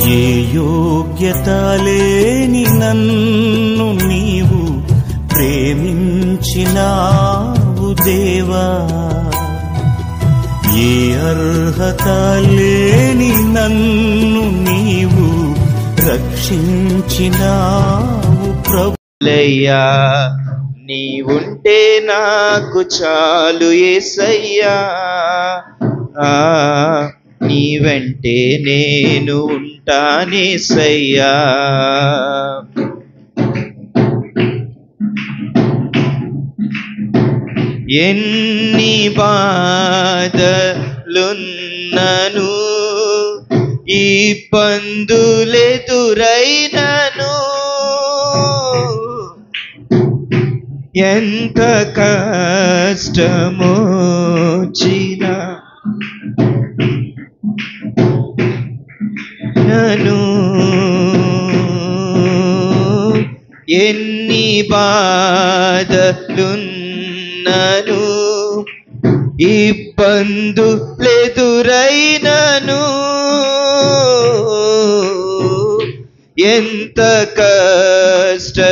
ఏ యోగ్యత లేని నన్ను నీవు ప్రేమించినావు దేవా, ఏ అర్హత లేని నన్ను నీవు రక్షించినావు ప్రభులయ్యా. నీవుంటే నాకు చాలు యేసయ్యా, నీ వెంటే నేను ఉంటానేసయ్యా. ఎన్ని బాధలున్నను, ఇబ్బందులెదురైనను, ఎంత కష్టమొచ్చినా నను, ఎన్ని బాధలున్నను, ఇబ్బందులెదురైనను, ఎంత కష్టమొచ్చినా,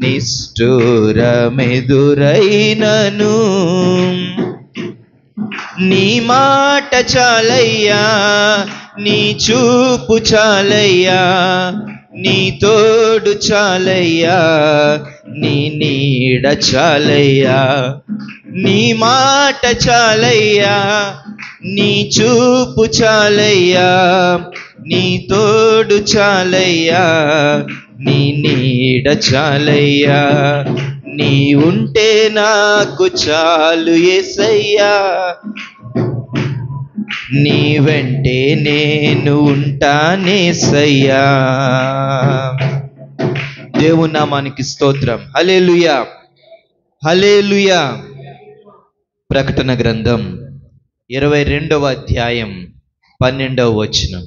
నిష్ఠురమెదురైనను, నీ మాట చాలయ్యా, నీ చూపు చాలయ్యా, నీ తోడు చాలయ్యా, నీ నీడ చాలయ్యా. నీ మాట చాలయ్యా, నీ చూపు చాలయ్యా, నీ తోడు చాలయ్యా, నీ నీడ చాలయ్యా. నీ ఉంటే నాకు చాలు యేసయ్యా, నీ వెంటే నేను ఉంటానేసయ్యా. దేవుని నామానికి స్తోత్రం. హల్లెలూయా, హల్లెలూయా. ప్రకటన గ్రంథం 22వ అధ్యాయం 12వ వచనం.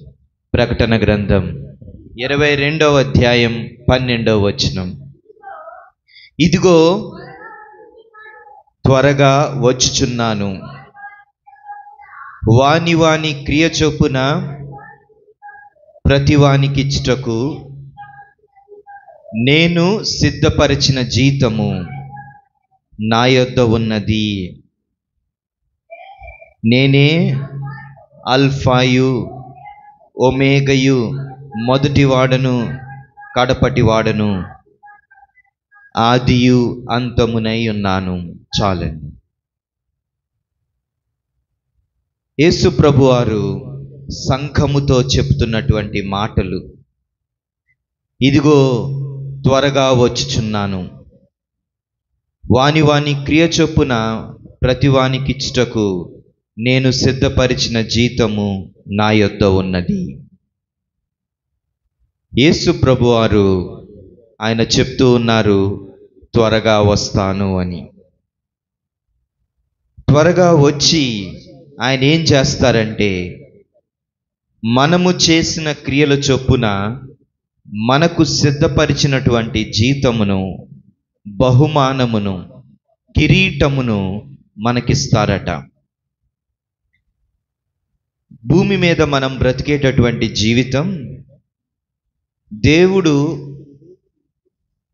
ప్రకటన గ్రంథం 22వ అధ్యాయం 12వ వచనం. ఇదిగో త్వరగా వచ్చుచున్నాను, వాని వాని క్రియ చొప్పున ప్రతివానికిచ్చుటకు నేను సిద్ధపరిచిన జీతము నా యొద్ద ఉన్నది. నేనే అల్ఫాయు ఒమేగయు, మొదటివాడను కడపటివాడను, ఆదియు అంతమునై ఉన్నాను. చాలండి. యేసు ప్రభువారు సంఘముతో చెప్తున్నటువంటి మాటలు. ఇదిగో త్వరగా వచ్చుచున్నాను, వాని వాని క్రియ చొప్పున ప్రతివానికిచ్చుటకు నేను సిద్ధపరిచిన జీతము నా యొద్ద ఉన్నది. యేసు ప్రభువారు ఆయన చెప్తూ ఉన్నారు, త్వరగా వస్తాను అని. త్వరగా వచ్చి ఆయన ఏం చేస్తారంటే, మనము చేసిన క్రియల చొప్పున మనకు సిద్ధపరిచినటువంటి జీతమును, బహుమానమును, కిరీటమును మనకిస్తారట. భూమి మీద మనం బ్రతికేటటువంటి జీవితం దేవుడు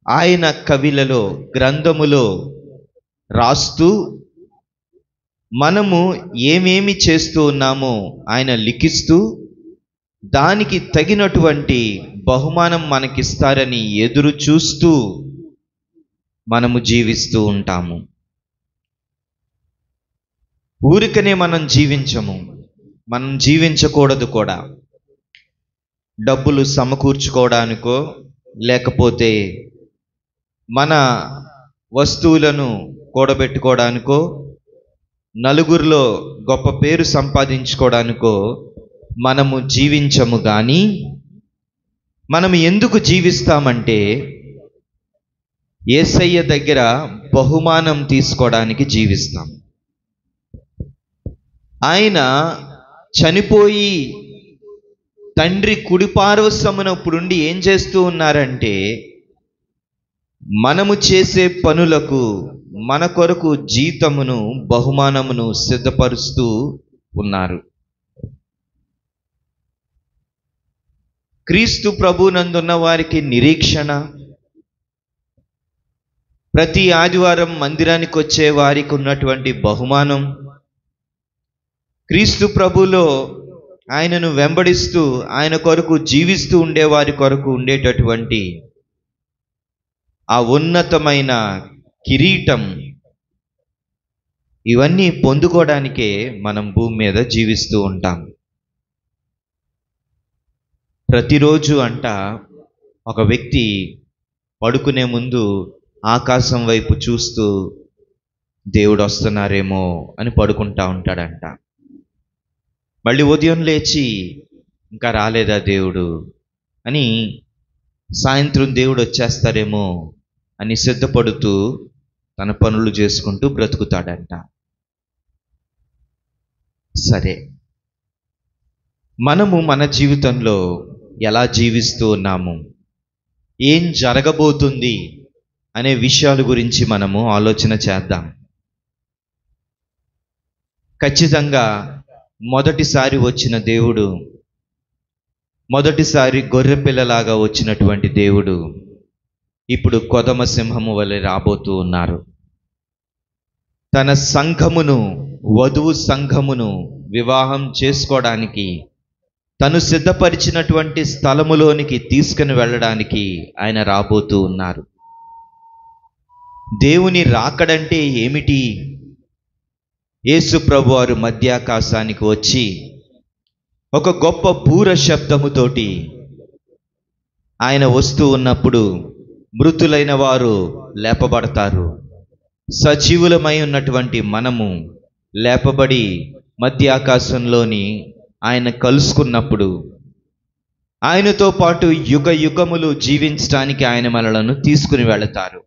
ఆయన కవిలలో, గ్రంథములో రాస్తూ మనము ఏమేమి చేస్తూ ఉన్నామో ఆయన లిఖిస్తూ దానికి తగినటువంటి బహుమానం మనకిస్తారని ఎదురు చూస్తూ మనము జీవిస్తూ ఉంటాము. ఊరికనే మనం జీవించము, మనం జీవించకూడదు కూడా. డబ్బులు సమకూర్చుకోవడానికో, లేకపోతే మన వస్తువులను కూడబెట్టుకోవడానికో, నలుగురిలో గొప్ప పేరు సంపాదించుకోవడానికో మనము జీవించము. కానీ మనం ఎందుకు జీవిస్తామంటే యేసయ్య దగ్గర బహుమానం తీసుకోవడానికి జీవిస్తాం. ఆయన చనిపోయి తండ్రి కుడిపార్శ్వమునప్పుడుండి ఏం చేస్తూ ఉన్నారంటే, మనము చేసే పనులకు మన కొరకు జీతమును, బహుమానమును సిద్ధపరుస్తూ ఉన్నారు. క్రీస్తు ప్రభునందున్న వారికి నిరీక్షణ, ప్రతి ఆదివారం మందిరానికి వచ్చే వారికి ఉన్నటువంటి బహుమానం, క్రీస్తు ప్రభులో ఆయనను వెంబడిస్తూ ఆయన కొరకు జీవిస్తూ ఉండే వారి కొరకు ఉండేటటువంటి ఆ ఉన్నతమైన కిరీటం, ఇవన్నీ పొందుకోవడానికే మనం భూమి మీద జీవిస్తూ ఉంటాం. ప్రతిరోజు ఒక వ్యక్తి పడుకునే ముందు ఆకాశం వైపు చూస్తూ దేవుడు వస్తున్నారేమో అని పడుకుంటా ఉంటాడంట. మళ్ళీ ఉదయం లేచి ఇంకా రాలేదా దేవుడు అని, సాయంత్రం దేవుడు వచ్చేస్తారేమో అని సిద్ధపడుతూ తన పనులు చేసుకుంటూ బ్రతుకుతాడంట. సరే, మనము మన జీవితంలో ఎలా జీవిస్తూ ఉన్నాము, ఏం జరగబోతుంది అనే విషయాల గురించి మనము ఆలోచన చేద్దాం. ఖచ్చితంగా మొదటిసారి వచ్చిన దేవుడు, మొదటిసారి గొర్రెపిల్లలాగా వచ్చినటువంటి దేవుడు ఇప్పుడు కొదమ సింహము వలె రాబోతూ ఉన్నారు. తన సంఘమును, వధువు సంఘమును వివాహం చేసుకోవడానికి తను సిద్ధపరిచినటువంటి స్థలములోనికి తీసుకుని వెళ్ళడానికి ఆయన రాబోతూ ఉన్నారు. దేవుని రాకడంటే ఏమిటి? యేసు ప్రభు వారు మధ్యాకాశానికి వచ్చి ఒక గొప్ప బూర శబ్దముతోటి ఆయన వస్తూ ఉన్నప్పుడు మృతులైన వారు లేపబడతారు. సజీవులమై ఉన్నటువంటి మనము లేపబడి మధ్యాకాశంలోని ఆయన కలుసుకున్నప్పుడు ఆయనతో పాటు యుగ యుగములు జీవించడానికి ఆయన మనలను తీసుకుని వెళతారు.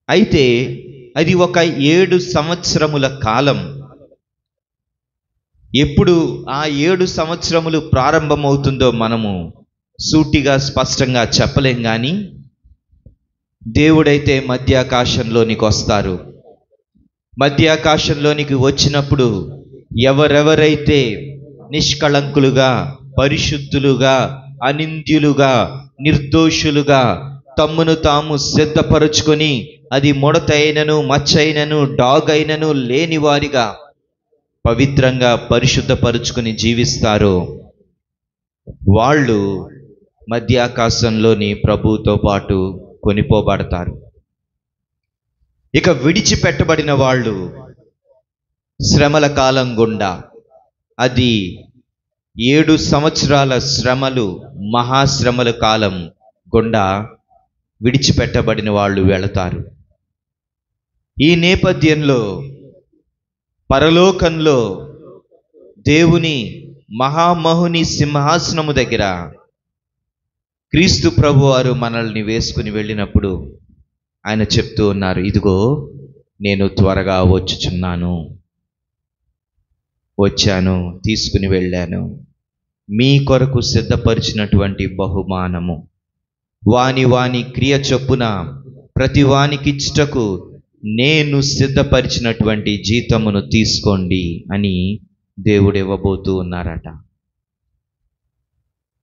అయితే అది ఒక 7 సంవత్సరముల కాలం. ఎప్పుడు ఆ 7 సంవత్సరములు ప్రారంభమవుతుందో మనము సూటిగా స్పష్టంగా చెప్పలేం, కానీ దేవుడైతే మధ్యాకాశంలోనికి వస్తారు. మధ్యాకాశంలోనికి వచ్చినప్పుడు ఎవరెవరైతే నిష్కళంకులుగా, పరిశుద్ధులుగా, అనింద్యులుగా, నిర్దోషులుగా తమ్మును తాము సిద్ధపరుచుకొని అది ముడతైనను, మచ్చైనను, డాగైనను లేని వారిగా పవిత్రంగా పరిశుద్ధపరుచుకొని జీవిస్తారో వాళ్ళు మధ్యాకాశంలోని ప్రభువుతో పాటు కొనిపోబడతారు. ఇక విడిచిపెట్టబడిన వాళ్ళు శ్రమల కాలం గుండా, అది 7 సంవత్సరాల శ్రమలు, మహాశ్రమల కాలం గుండా విడిచిపెట్టబడిన వాళ్ళు వెళతారు. ఈ నేపథ్యంలో పరలోకంలో దేవుని మహామహుని సింహాసనము దగ్గర క్రీస్తు ప్రభువారు మనల్ని వేసుకుని వెళ్ళినప్పుడు ఆయన చెప్తూ ఉన్నారు, ఇదిగో నేను త్వరగా వచ్చుచున్నాను, వచ్చాను, తీసుకుని వెళ్ళాను, మీ కొరకు సిద్ధపరిచినటువంటి బహుమానము వాని వాని క్రియ చొప్పున ప్రతి వానికిచ్చుటకు నేను సిద్ధపరిచినటువంటి జీతమును తీసుకోండి అని దేవుడు ఇవ్వబోతూ ఉన్నారట.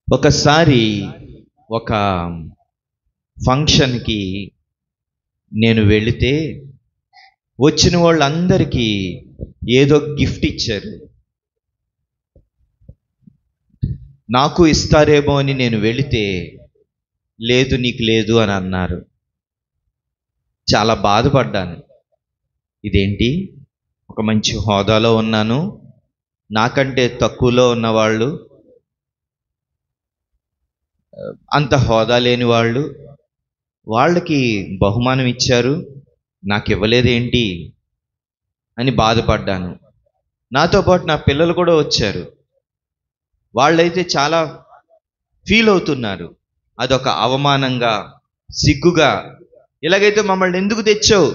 ఒకసారి ఒక ఫంక్షన్కి నేను వెళితే వచ్చిన వాళ్ళందరికీ ఏదో గిఫ్ట్ ఇచ్చారు. నాకు ఇస్తారేమో అని నేను వెళితే లేదు, నీకు లేదు అని అన్నారు. చాలా బాధపడ్డాను. ఇదేంటి, ఒక మంచి హోదాలో ఉన్నాను, నాకంటే తక్కువలో ఉన్నవాళ్ళు, అంత హోదా లేని వాళ్ళు, వాళ్ళకి బహుమానం ఇచ్చారు, నాకు ఇవ్వలేదేంటి అని బాధపడ్డాను. నాతో పాటు నా పిల్లలు కూడా వచ్చారు. వాళ్ళైతే చాలా ఫీల్ అవుతున్నారు. అదొక అవమానంగా, సిగ్గుగా, ఇలాగైతే మమ్మల్ని ఎందుకు తెచ్చావు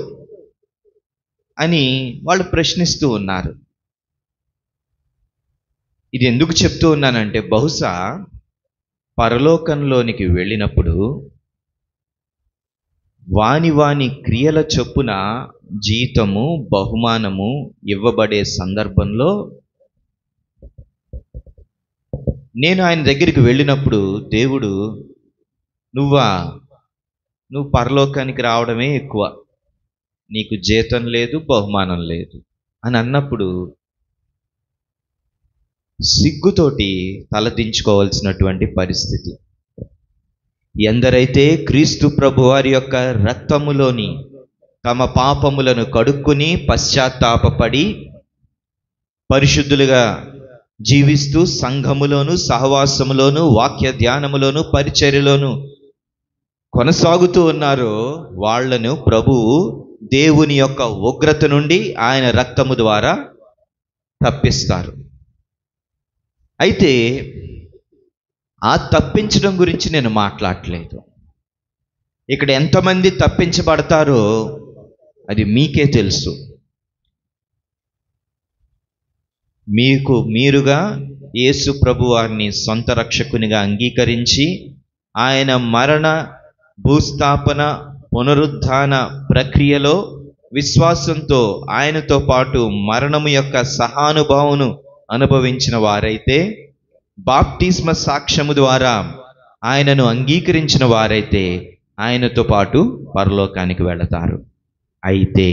అని వాళ్ళు ప్రశ్నిస్తూ ఉన్నారు. ఇది ఎందుకు చెప్తూ ఉన్నానంటే, బహుశా పరలోకంలోనికి వెళ్ళినప్పుడు వాని వాని క్రియల చొప్పున జీతము, బహుమానము ఇవ్వబడే సందర్భంలో నేను ఆయన దగ్గరికి వెళ్ళినప్పుడు దేవుడు, నువ్వు పరలోకానికి రావడమే ఎక్కువ, నీకు జీతం లేదు, బహుమానం లేదు అని అన్నప్పుడు సిగ్గుతోటి తలదించుకోవాల్సినటువంటి పరిస్థితి. ఎందరైతే క్రీస్తు ప్రభు వారి యొక్క రక్తములోని తమ పాపములను కడుక్కుని పశ్చాత్తాపపడి పరిశుద్ధులుగా జీవిస్తూ సంఘములోను, సహవాసములోను, వాక్య ధ్యానములోను, పరిచర్యలోను కొనసాగుతూ ఉన్నారో వాళ్లను ప్రభువు దేవుని యొక్క ఉగ్రత నుండి ఆయన రక్తము ద్వారా తప్పిస్తారు. అయితే ఆ తప్పించడం గురించి నేను మాట్లాడలేదు. ఇక్కడ ఎంతమంది తప్పించబడతారో అది మీకే తెలుసు. మీరుగా యేసు ప్రభువారిని సొంత రక్షకునిగా అంగీకరించి ఆయన మరణ, భూస్థాపన, పునరుద్ధాన ప్రక్రియలో విశ్వాసంతో ఆయనతో పాటు మరణము యొక్క సహానుభావమును అనుభవించిన వారైతే, బాప్టిస్మ సాక్ష్యము ద్వారా ఆయనను అంగీకరించిన వారైతే ఆయనతో పాటు పరలోకానికి వెళతారు. అయితే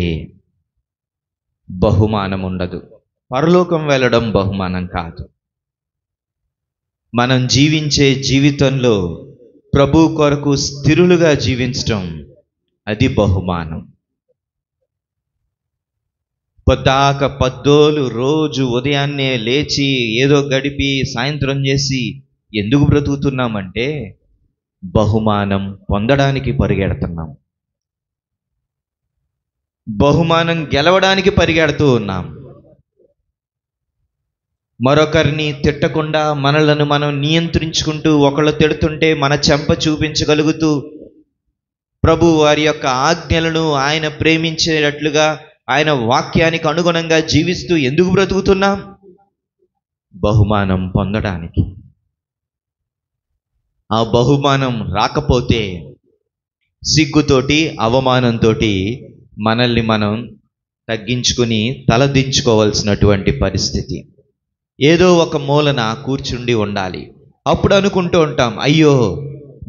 బహుమానం ఉండదు. పరలోకం వెళ్ళడం బహుమానం కాదు. మనం జీవించే జీవితంలో ప్రభు కొరకు స్థిరులుగా జీవించడం అది బహుమానం. పొద్దాక పద్దోలు రోజు ఉదయాన్నే లేచి ఏదో గడిపి సాయంత్రం చేసి ఎందుకు బ్రతుకుతున్నామంటే బహుమానం పొందడానికి పరిగెడుతున్నాం, బహుమానం గెలవడానికి పరిగెడుతూ ఉన్నాం. మరొకరిని తిట్టకుండా మనలను మనం నియంత్రించుకుంటూ, ఒకళ్ళు తిడుతుంటే మన చెంప చూపించగలుగుతూ, ప్రభు వారి యొక్క ఆజ్ఞలను ఆయన ప్రేమించేటట్లుగా ఆయన వాక్యానికి అనుగుణంగా జీవిస్తూ ఎందుకు బ్రతుకుతున్నాం? బహుమానం పొందడానికి. ఆ బహుమానం రాకపోతే సిగ్గుతోటి, అవమానంతో మనల్ని మనం తగ్గించుకుని తలదించుకోవాల్సినటువంటి పరిస్థితి. ఏదో ఒక మూలన కూర్చుండి ఉండాలి. అప్పుడు అనుకుంటూ ఉంటాం, అయ్యో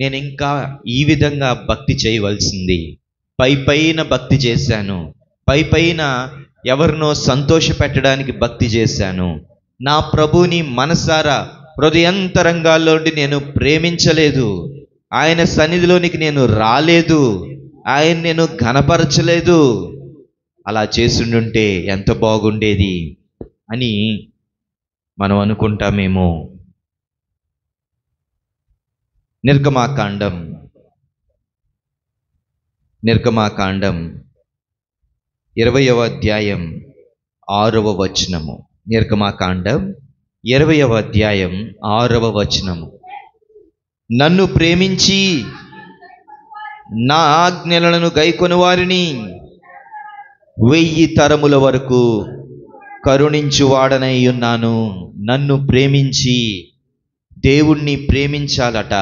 నేను ఇంకా ఈ విధంగా భక్తి చేయవలసింది, పైన భక్తి చేశాను, పైన ఎవరినో సంతోష పెట్టడానికి భక్తి చేశాను, నా ప్రభుని మనసారా హృదయంతరంగాల్లోండి నేను ప్రేమించలేదు, ఆయన సన్నిధిలోనికి నేను రాలేదు, ఆయన నేను ఘనపరచలేదు, అలా చేసుండుంటే ఎంత బాగుండేది అని మనం అనుకుంటామేమో. నిర్గమాకాండం 20వ అధ్యాయం 6వ వచనము. నిర్గమాకాండం 20వ అధ్యాయం 6వ వచనము. నన్ను ప్రేమించి నా ఆజ్ఞలను గైకొని వారిని 1000 తరముల వరకు కరుణించువాడనై ఉన్నాను. నన్ను ప్రేమించి, దేవుణ్ణి ప్రేమించాలట.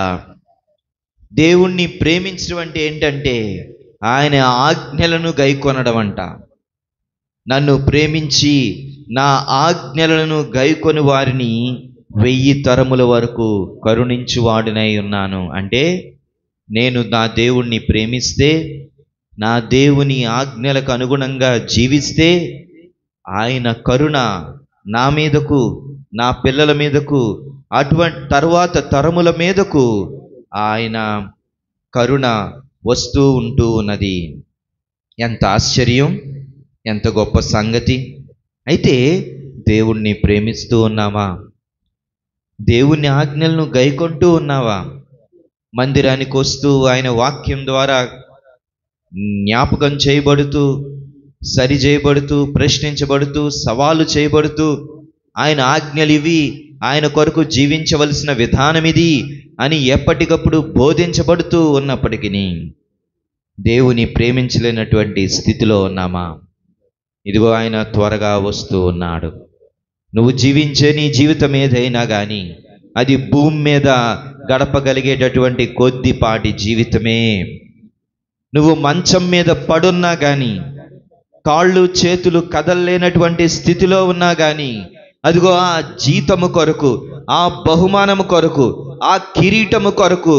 దేవుణ్ణి ప్రేమించడం అంటే ఏంటంటే ఆయన ఆజ్ఞలను గైకొనడం అంట. నన్ను ప్రేమించి నా ఆజ్ఞలను గైకొని వారిని 1000 తరముల వరకు కరుణించువాడనై ఉన్నాను. అంటే నేను నా దేవుణ్ణి ప్రేమిస్తే, నా దేవుని ఆజ్ఞలకు అనుగుణంగా జీవిస్తే ఆయన కరుణ నా మీదకు, నా పిల్లల మీదకు, అటువంటి తర్వాత తరముల మీదకు ఆయన కరుణ వస్తూ ఉంటూ ఉన్నది. ఎంత ఆశ్చర్యం, ఎంత గొప్ప సంగతి. అయితే దేవుణ్ణి ప్రేమిస్తూ ఉన్నావా? దేవుని ఆజ్ఞలను గైకొంటూ ఉన్నావా? మందిరానికి వస్తూ ఆయన వాక్యం ద్వారా జ్ఞాపకం చేయబడుతూ, సరి చేయబడుతూ, ప్రశ్నించబడుతూ, సవాలు చేయబడుతూ, ఆయన ఆజ్ఞలు ఇవి, ఆయన కొరకు జీవించవలసిన విధానం ఇది అని ఎప్పటికప్పుడు బోధించబడుతూ ఉన్నప్పటికీ దేవుని ప్రేమించలేనటువంటి స్థితిలో ఉన్నామా? ఇదిగో ఆయన త్వరగా వస్తూ ఉన్నాడు. నువ్వు జీవించే నీ జీవితం ఏదైనా కానీ అది భూమి మీద గడపగలిగేటటువంటి కొద్దిపాటి జీవితమే. నువ్వు మంచం మీద పడున్నా కానీ, కాళ్ళు చేతులు కదలలేనటువంటి స్థితిలో ఉన్నా కానీ, అదిగో ఆ జీతము కొరకు, ఆ బహుమానము కొరకు, ఆ కిరీటము కొరకు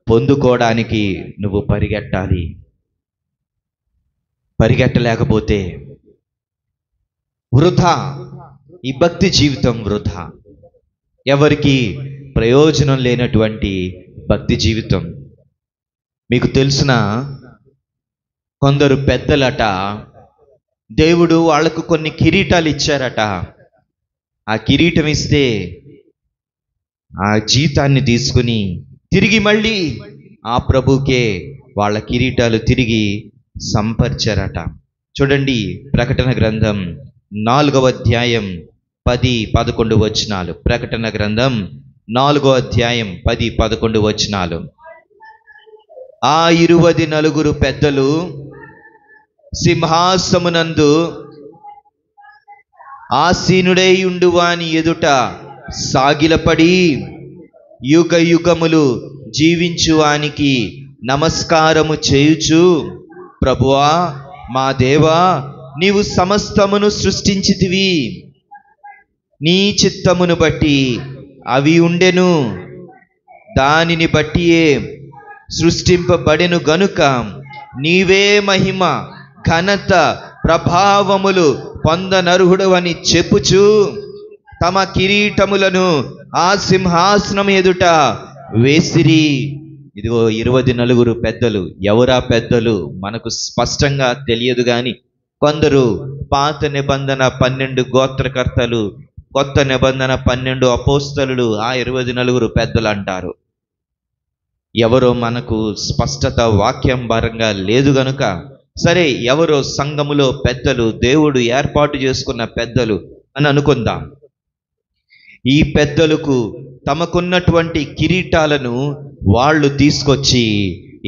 పొందుకోవడానికి నువ్వు పరిగెట్టాలి. పరిగెట్టలేకపోతే వృధా, ఈ భక్తి జీవితం వృధా, ఎవరికి ప్రయోజనం లేనటువంటి భక్తి జీవితం. మీకు తెలిసిన కొందరు పెద్దలట, దేవుడు వాళ్లకు కొన్ని కిరీటాలు ఇచ్చారట. ఆ కిరీటం ఇస్తే ఆ జీతాన్ని తీసుకుని తిరిగి మళ్ళీ ఆ ప్రభుకే వాళ్ళ కిరీటాలు తిరిగి సంపర్చారట. చూడండి, ప్రకటన గ్రంథం 4వ అధ్యాయం 10-11 వచనాలు. ప్రకటన గ్రంథం 4వ అధ్యాయం 10-11 వచనాలు. ఆ 24 పెద్దలు సింహాసమునందు ఆసీనుడై ఉండువాని ఎదుట సాగిలపడి యుగ యుగములు జీవించువానికి నమస్కారము చేయుచు, ప్రభువా మా దేవా, నీవు సమస్తమును సృష్టించితివి, నీ చిత్తమును బట్టి అవి ఉండెను, దానిని బట్టియే సృష్టింపబడెను గనుక నీవే మహిమ ఘనత ప్రభావములు పొందనర్హుడవని చెప్పుచు తమ కిరీటములను ఆ సింహాసనం ఎదుట వేసిరి. ఇదిగో 24 పెద్దలు. ఎవరా పెద్దలు మనకు స్పష్టంగా తెలియదు, గాని కొందరు పాత నిబంధన 12 గోత్రకర్తలు, కొత్త నిబంధన 12 అపోస్తలులు ఆ 24 పెద్దలు అంటారు. ఎవరో మనకు స్పష్టత వాక్యం పరంగా లేదు గనుక, సరే ఎవరో సంఘములో పెద్దలు, దేవుడు ఏర్పాటు చేసుకున్న పెద్దలు అని అనుకుందాం. ఈ పెద్దలకు తమకున్నటువంటి కిరీటాలను వాళ్ళు తీసుకొచ్చి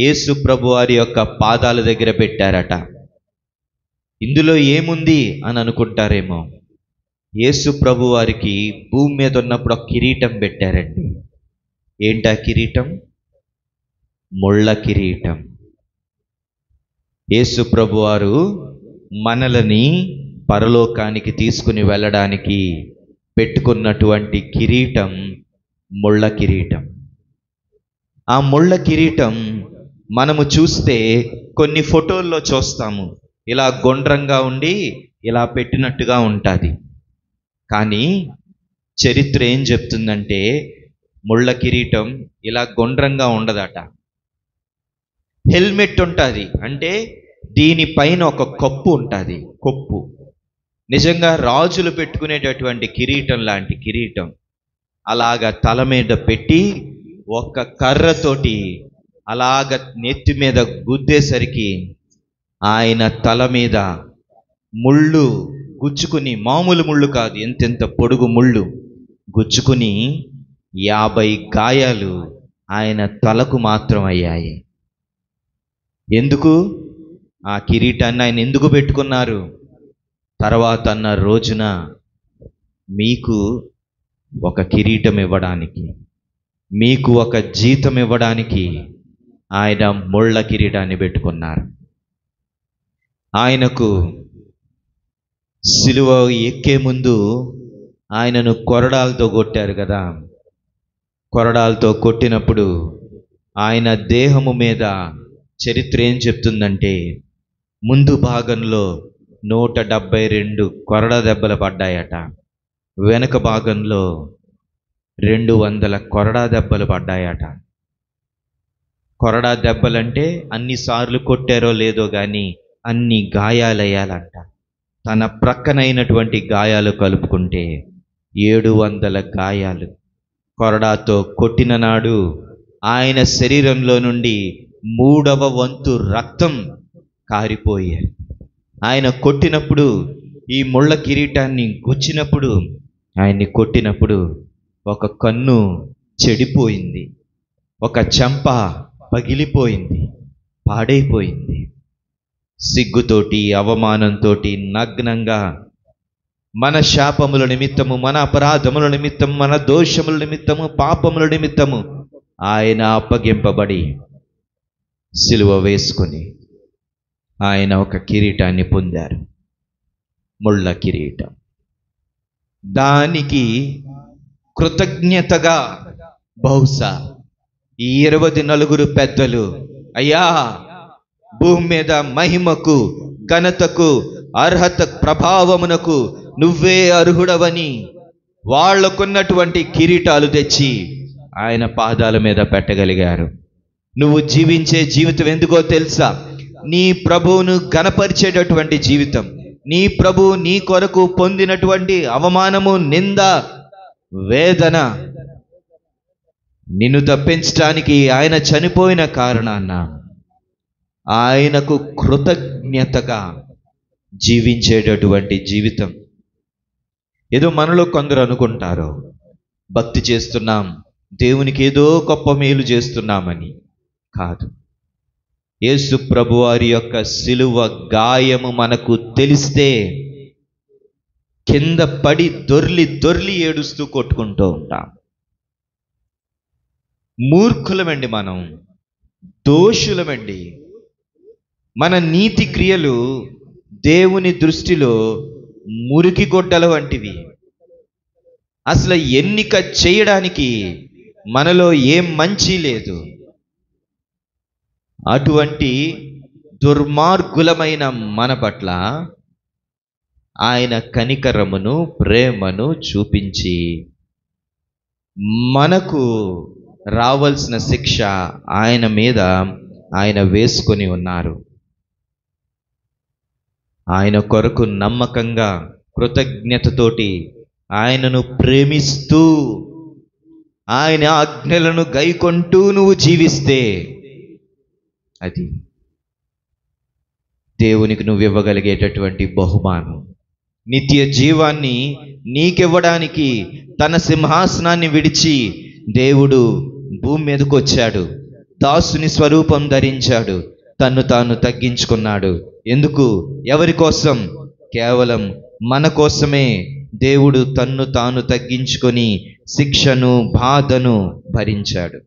యేసు ప్రభు వారి యొక్క పాదాల దగ్గర పెట్టారట. ఇందులో ఏముంది అని అనుకుంటారేమో. యేసు ప్రభు వారికి భూమి మీద ఉన్నప్పుడు ఒక కిరీటం పెట్టారండి. ఏంటా కిరీటం? ముళ్ళ కిరీటం. యేసు ప్రభు వారు మనలని పరలోకానికి తీసుకుని వెళ్ళడానికి పెట్టుకున్నటువంటి కిరీటం ముళ్ళ కిరీటం. ఆ ముళ్ళ కిరీటం మనము చూస్తే కొన్ని ఫోటోల్లో చూస్తాము, ఇలా గుండ్రంగా ఉండి ఇలా పెట్టినట్టుగా ఉంటుంది. కానీ చరిత్ర ఏం చెప్తుందంటే ముళ్ళ కిరీటం ఇలా గుండ్రంగా ఉండదట. హెల్మెట్ ఉంటుంది, అంటే దీనిపైన ఒక కప్పు ఉంటుంది. కొప్పు నిజంగా రాజులు పెట్టుకునేటటువంటి కిరీటం లాంటి కిరీటం అలాగ తల మీద పెట్టి ఒక్క కర్రతోటి అలాగ నెత్తి మీద గుద్దేసరికి ఆయన తల మీద ముళ్ళు గుచ్చుకుని, మామూలు ముళ్ళు కాదు, ఎంతెంత పొడుగు ముళ్ళు గుచ్చుకుని 50 గాయాలు ఆయన తలకు మాత్రం అయ్యాయి. ఎందుకు? ఆ కిరీటాన్ని ఆయన ఎందుకు పెట్టుకున్నారు? తర్వాత అన్న రోజున మీకు ఒక కిరీటం ఇవ్వడానికి, మీకు ఒక జీతం ఇవ్వడానికి ఆయన ముళ్ళ కిరీటాన్ని పెట్టుకున్నారు. ఆయనకు సిలువ ఎక్కే ముందు ఆయనను కొరడాలతో కొట్టారు కదా. కొరడాలతో కొట్టినప్పుడు ఆయన దేహము మీద చరిత్ర ఏం చెప్తుందంటే ముందు భాగంలో 172 కొరడా దెబ్బలు పడ్డాయట, వెనక భాగంలో 200 కొరడా దెబ్బలు పడ్డాయట. కొరడా దెబ్బలంటే అన్నిసార్లు కొట్టారో లేదో కానీ అన్ని గాయాలయ్యాలంట. తన ప్రక్కనైనటువంటి గాయాలు కలుపుకుంటే 700 గాయాలు. కొరడాతో కొట్టిన నాడు ఆయన శరీరంలో నుండి 3వ వంతు రక్తం కారిపోయారు. ఆయన కొట్టినప్పుడు, ఈ ముళ్ళ కిరీటాన్ని గుచ్చినప్పుడు, ఆయన్ని కొట్టినప్పుడు ఒక కన్ను చెడిపోయింది, ఒక చెంప పగిలిపోయింది, పాడైపోయింది. సిగ్గుతోటి, అవమానంతో, నగ్నంగా మన శాపముల నిమిత్తము, మన అపరాధముల నిమిత్తము, మన దోషముల నిమిత్తము, పాపముల నిమిత్తము ఆయన అప్పగింపబడి సిలువ వేసుకొని ఆయన ఒక కిరీటాన్ని పొందారు, ముళ్ళ కిరీటం. దానికి కృతజ్ఞతగా బహుశా ఈ 24 పెద్దలు, అయ్యా భూమి మీద మహిమకు, ఘనతకు, అర్హత, ప్రభావమునకు నువ్వే అర్హుడవని వాళ్లకున్నటువంటి కిరీటాలు తెచ్చి ఆయన పాదాల మీద పెట్టగలిగారు. నువ్వు జీవించే జీవితం ఎందుకో తెలుసా? నీ ప్రభువును ఘనపరిచేటటువంటి జీవితం. నీ ప్రభువు నీ కొరకు పొందినటువంటి అవమానము, నింద, వేదన, నిన్ను తప్పించడానికి ఆయన చనిపోయిన కారణాన ఆయనకు కృతజ్ఞతగా జీవించేటటువంటి జీవితం. ఏదో మనలో కొందరు అనుకుంటారు, భక్తి చేస్తున్నాం, దేవునికి ఏదో గొప్ప మేలు చేస్తున్నామని. కాదు. యేసు ప్రభువారి యొక్క సిలువ గాయము మనకు తెలిస్తే కింద పడి దొర్లి దొర్లి ఏడుస్తూ కొట్టుకుంటూ ఉంటాం. మూర్ఖులమండి, మనం దోషులమండి. మన నీతి క్రియలు దేవుని దృష్టిలో మురికి గొడ్డల వంటివి. అసలు ఎన్నిక చేయడానికి మనలో ఏం మంచి లేదు. అటువంటి దుర్మార్గులమైన మన పట్ల ఆయన కనికరమును, ప్రేమను చూపించి మనకు రావాల్సిన శిక్ష ఆయన మీద ఆయన వేసుకొని ఉన్నారు. ఆయన కొరకు నమ్మకంగా, కృతజ్ఞతతోటి ఆయనను ప్రేమిస్తూ, ఆయన ఆజ్ఞలను గైకొంటూ నువ్వు జీవిస్తే అది దేవునికి నువ్వు ఇవ్వగలిగేటటువంటి బహుమానం. నిత్య జీవాన్ని నీకివ్వడానికి తన సింహాసనాన్ని విడిచి దేవుడు భూమి మీదకు వచ్చాడు. దాసుని స్వరూపం ధరించాడు. తన్ను తాను తగ్గించుకున్నాడు. ఎందుకు? ఎవరి కోసం? కేవలం మన కోసమే దేవుడు తన్ను తాను తగ్గించుకొని శిక్షను, బాధను భరించాడు.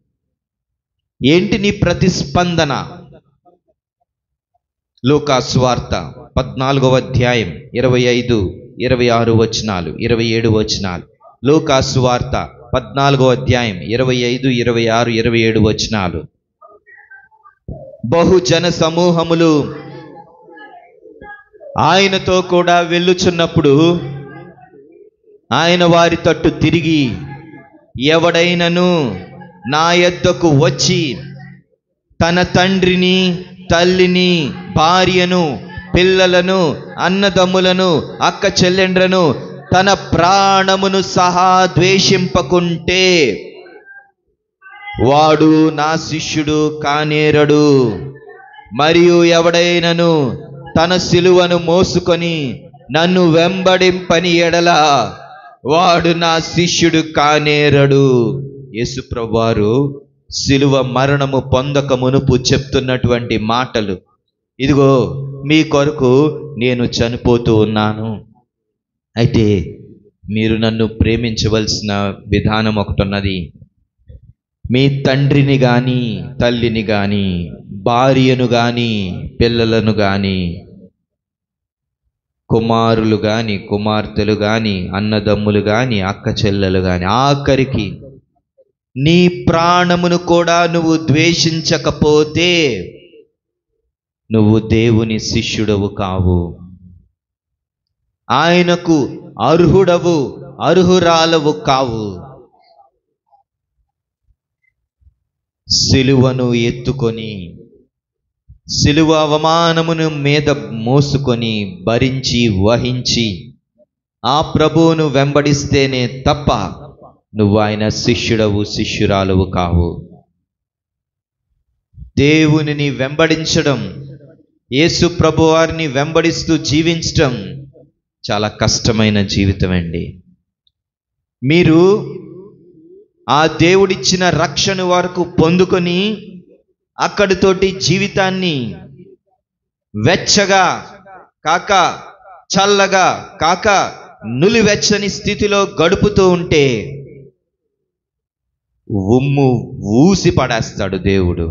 ఏంటి నీ ప్రతిస్పందన? లూకాసు వార్త 14వ అధ్యాయం 25, 26 వచనాలు, 27 వచనాలు. లూకాసు వార్త 14వ అధ్యాయం 25, 26, 27 వచనాలు. బహుజన సమూహములు ఆయనతో కూడా వెళ్ళుచున్నప్పుడు ఆయన వారి తట్టు తిరిగి, ఎవడైనను నా యొద్దకు వచ్చి తన తండ్రిని, తల్లిని, భార్యను, పిల్లలను, అన్నదమ్ములను, అక్క చెల్లెండ్రను, తన ప్రాణమును సహా ద్వేషింపకుంటే వాడు నా శిష్యుడు కానేరడు. మరియు ఎవడైనను తన సిలువను మోసుకొని నన్ను వెంబడింపని ఎడల వాడు నా శిష్యుడు కానేరడు. యేసు ప్రభువారు సిలువ మరణము పొందక మునుపు చెప్తున్నటువంటి మాటలు. ఇదిగో మీ కొరకు నేను చనిపోతూ ఉన్నాను. అయితే మీరు నన్ను ప్రేమించవలసిన విధానం ఒకటి ఉన్నది. మీ తండ్రిని కానీ, తల్లిని కానీ, భార్యను కానీ, పిల్లలను కానీ, కుమారులు కానీ, కుమార్తెలు కానీ, అన్నదమ్ములు కానీ, అక్క చెల్లెలు కానీ, ఆఖరికి నీ ప్రాణమును కూడా నువ్వు ద్వేషించకపోతే నువ్వు దేవుని శిష్యుడవు కావు. ఆయనకు అర్హుడవు, అర్హురాలవు కావు. సిలువను ఎత్తుకొని, సిలువ అవమానమును మీద మోసుకొని, భరించి, వహించి ఆ ప్రభువును వెంబడిస్తేనే తప్ప నువ్వు ఆయన శిష్యుడవు, శిష్యురాలువు కావు. దేవునిని వెంబడించడం, యేసు ప్రభువారిని వెంబడిస్తూ జీవించడం చాలా కష్టమైన జీవితం అండి. మీరు ఆ దేవుడిచ్చిన రక్షణ వరకు పొందుకొని అక్కడితోటి జీవితాన్ని వెచ్చగా కాక, చల్లగా కాక, నులివెచ్చని స్థితిలో గడుపుతూ ఉంటే ఉమ్ము ఊసి పడేస్తాడు దేవుడు.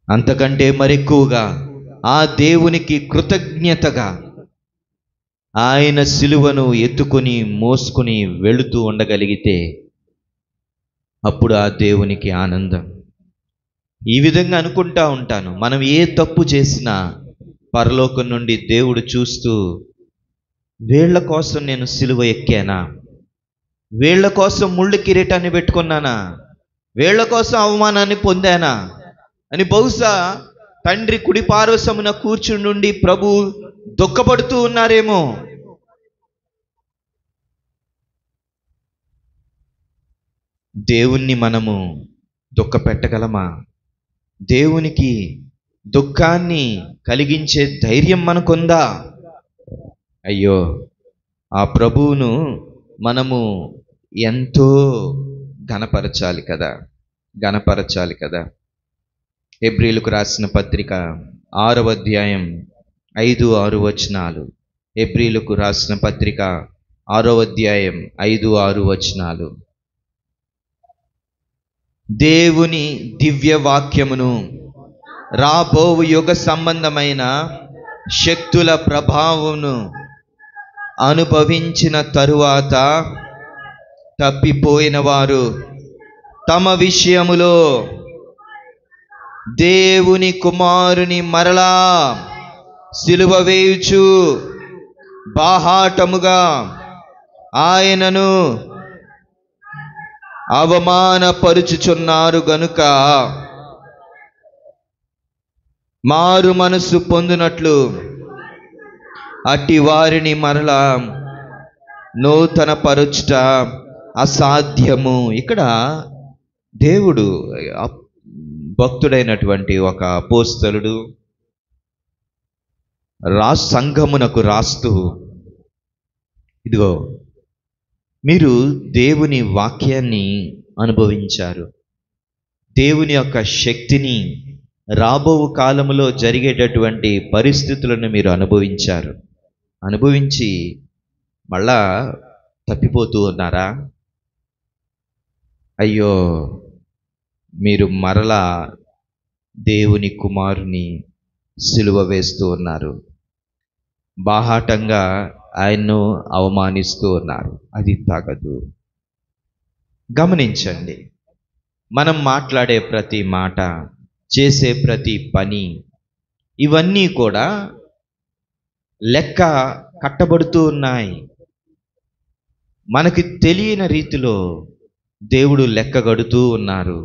అంతకంటే మరెక్కువగా ఆ దేవునికి కృతజ్ఞతగా ఆయన సిలువను ఎత్తుకొని మోసుకొని వెళుతూ ఉండగలిగితే అప్పుడు ఆ దేవునికి ఆనందం. ఈ విధంగా అనుకుంటా ఉంటాను, మనం ఏ తప్పు చేసినా పరలోకం నుండి దేవుడు చూస్తూ, వీళ్ళ కోసం నేను సిలువ ఎక్కానా, వీళ్ళ కోసం ముళ్ళు కిరీటాన్ని పెట్టుకున్నానా, వీళ్ళ కోసం అవమానాన్ని పొందానా అని బహుశా తండ్రి కుడి పార్శ్వమున కూర్చుండి ప్రభు దుఃఖపడుతూ ఉన్నారేమో. దేవుణ్ణి మనము దుఃఖపెట్టగలమా? దేవునికి దుఃఖాన్ని కలిగించే ధైర్యం మనకుందా? అయ్యో, ఆ ప్రభువును మనము ఎంతో ఘనపరచాలి కదా. హెబ్రీయులకు రాసిన పత్రిక 6వ అధ్యాయం 5-6 వచనాలు. హెబ్రీయులకు రాసిన పత్రిక 6వ అధ్యాయం 5-6 వచనాలు. దేవుని దివ్య వాక్యమును రాబోవు యుగ సంబంధమైన శక్తుల ప్రభావమును అనుభవించిన తరువాత తప్పిపోయిన వారు తమ విషయములో దేవుని కుమారుని మరలా సిలువ వేయుచు బాహాటముగా ఆయనను అవమానపరుచుచున్నారు గనుక మారు మనసు పొందినట్లు అట్టి వారిని మరలా నూతన పరుచుట అసాధ్యము. ఇక్కడ దేవుడు భక్తుడైనటువంటి ఒక అపోస్తలుడు సంఘమునకు రాస్తూ, ఇదిగో మీరు దేవుని వాక్యాన్ని అనుభవించారు, దేవుని యొక్క శక్తిని, రాబో కాలములో జరిగేటటువంటి పరిస్థితులను మీరు అనుభవించి మళ్ళా తప్పిపోతూ ఉన్నారా? అయ్యో, మీరు మరలా దేవుని కుమారుని సిలువ వేస్తూ ఉన్నారు, బాహాటంగా ఆయన్ను అవమానిస్తూ ఉన్నారు. అది తగదు. గమనించండి, మనం మాట్లాడే ప్రతి మాట, చేసే ప్రతి పని, ఇవన్నీ కూడా లెక్క కట్టబడుతూ ఉన్నాయి. మనకి తెలియని రీతిలో దేవుడు లెక్కగడుతూ ఉన్నారు.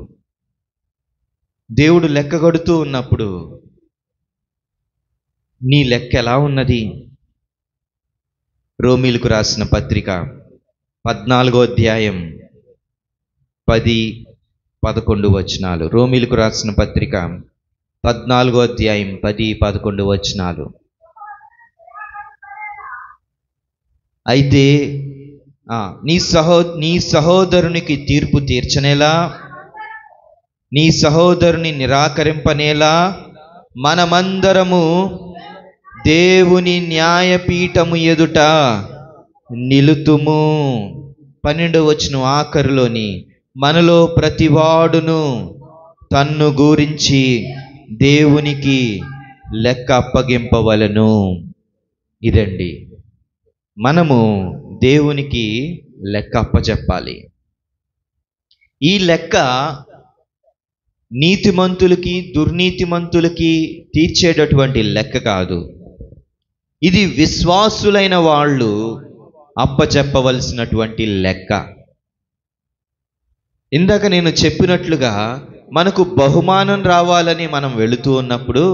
దేవుడు లెక్కగడుతూ ఉన్నప్పుడు నీ లెక్క ఎలా ఉన్నది? రోమీయులకు రాసిన పత్రిక 14వ అధ్యాయం 10-11 వచనాలు. రోమీయులకు రాసిన పత్రిక 14వ అధ్యాయం 10-11 వచనాలు. అయితే నీ సహోదరునికి తీర్పు తీర్చనేలా, నీ సహోదరుని నిరాకరింపనేలా మనమందరము దేవుని న్యాయపీఠము ఎదుట నిలుతుము. 12వ వచనం ఆఖరిలోని, మనలో ప్రతివాడును తన్ను గురించి దేవునికి లెక్క అప్పగింపవలెను. ఇదండి, మనము దేవునికి లెక్క అప్పచెప్పాలి. ఈ లెక్క నీతిమంతులకి దుర్నీతిమంతులకి తీర్చేటటువంటి లెక్క కాదు. ఇది విశ్వాసులైన వాళ్ళు అప్పచెప్పవలసినటువంటి లెక్క. ఇందాక నేను చెప్పినట్లుగా మనకు బహుమానం రావాలని మనం వెళుతూ ఉన్నప్పుడు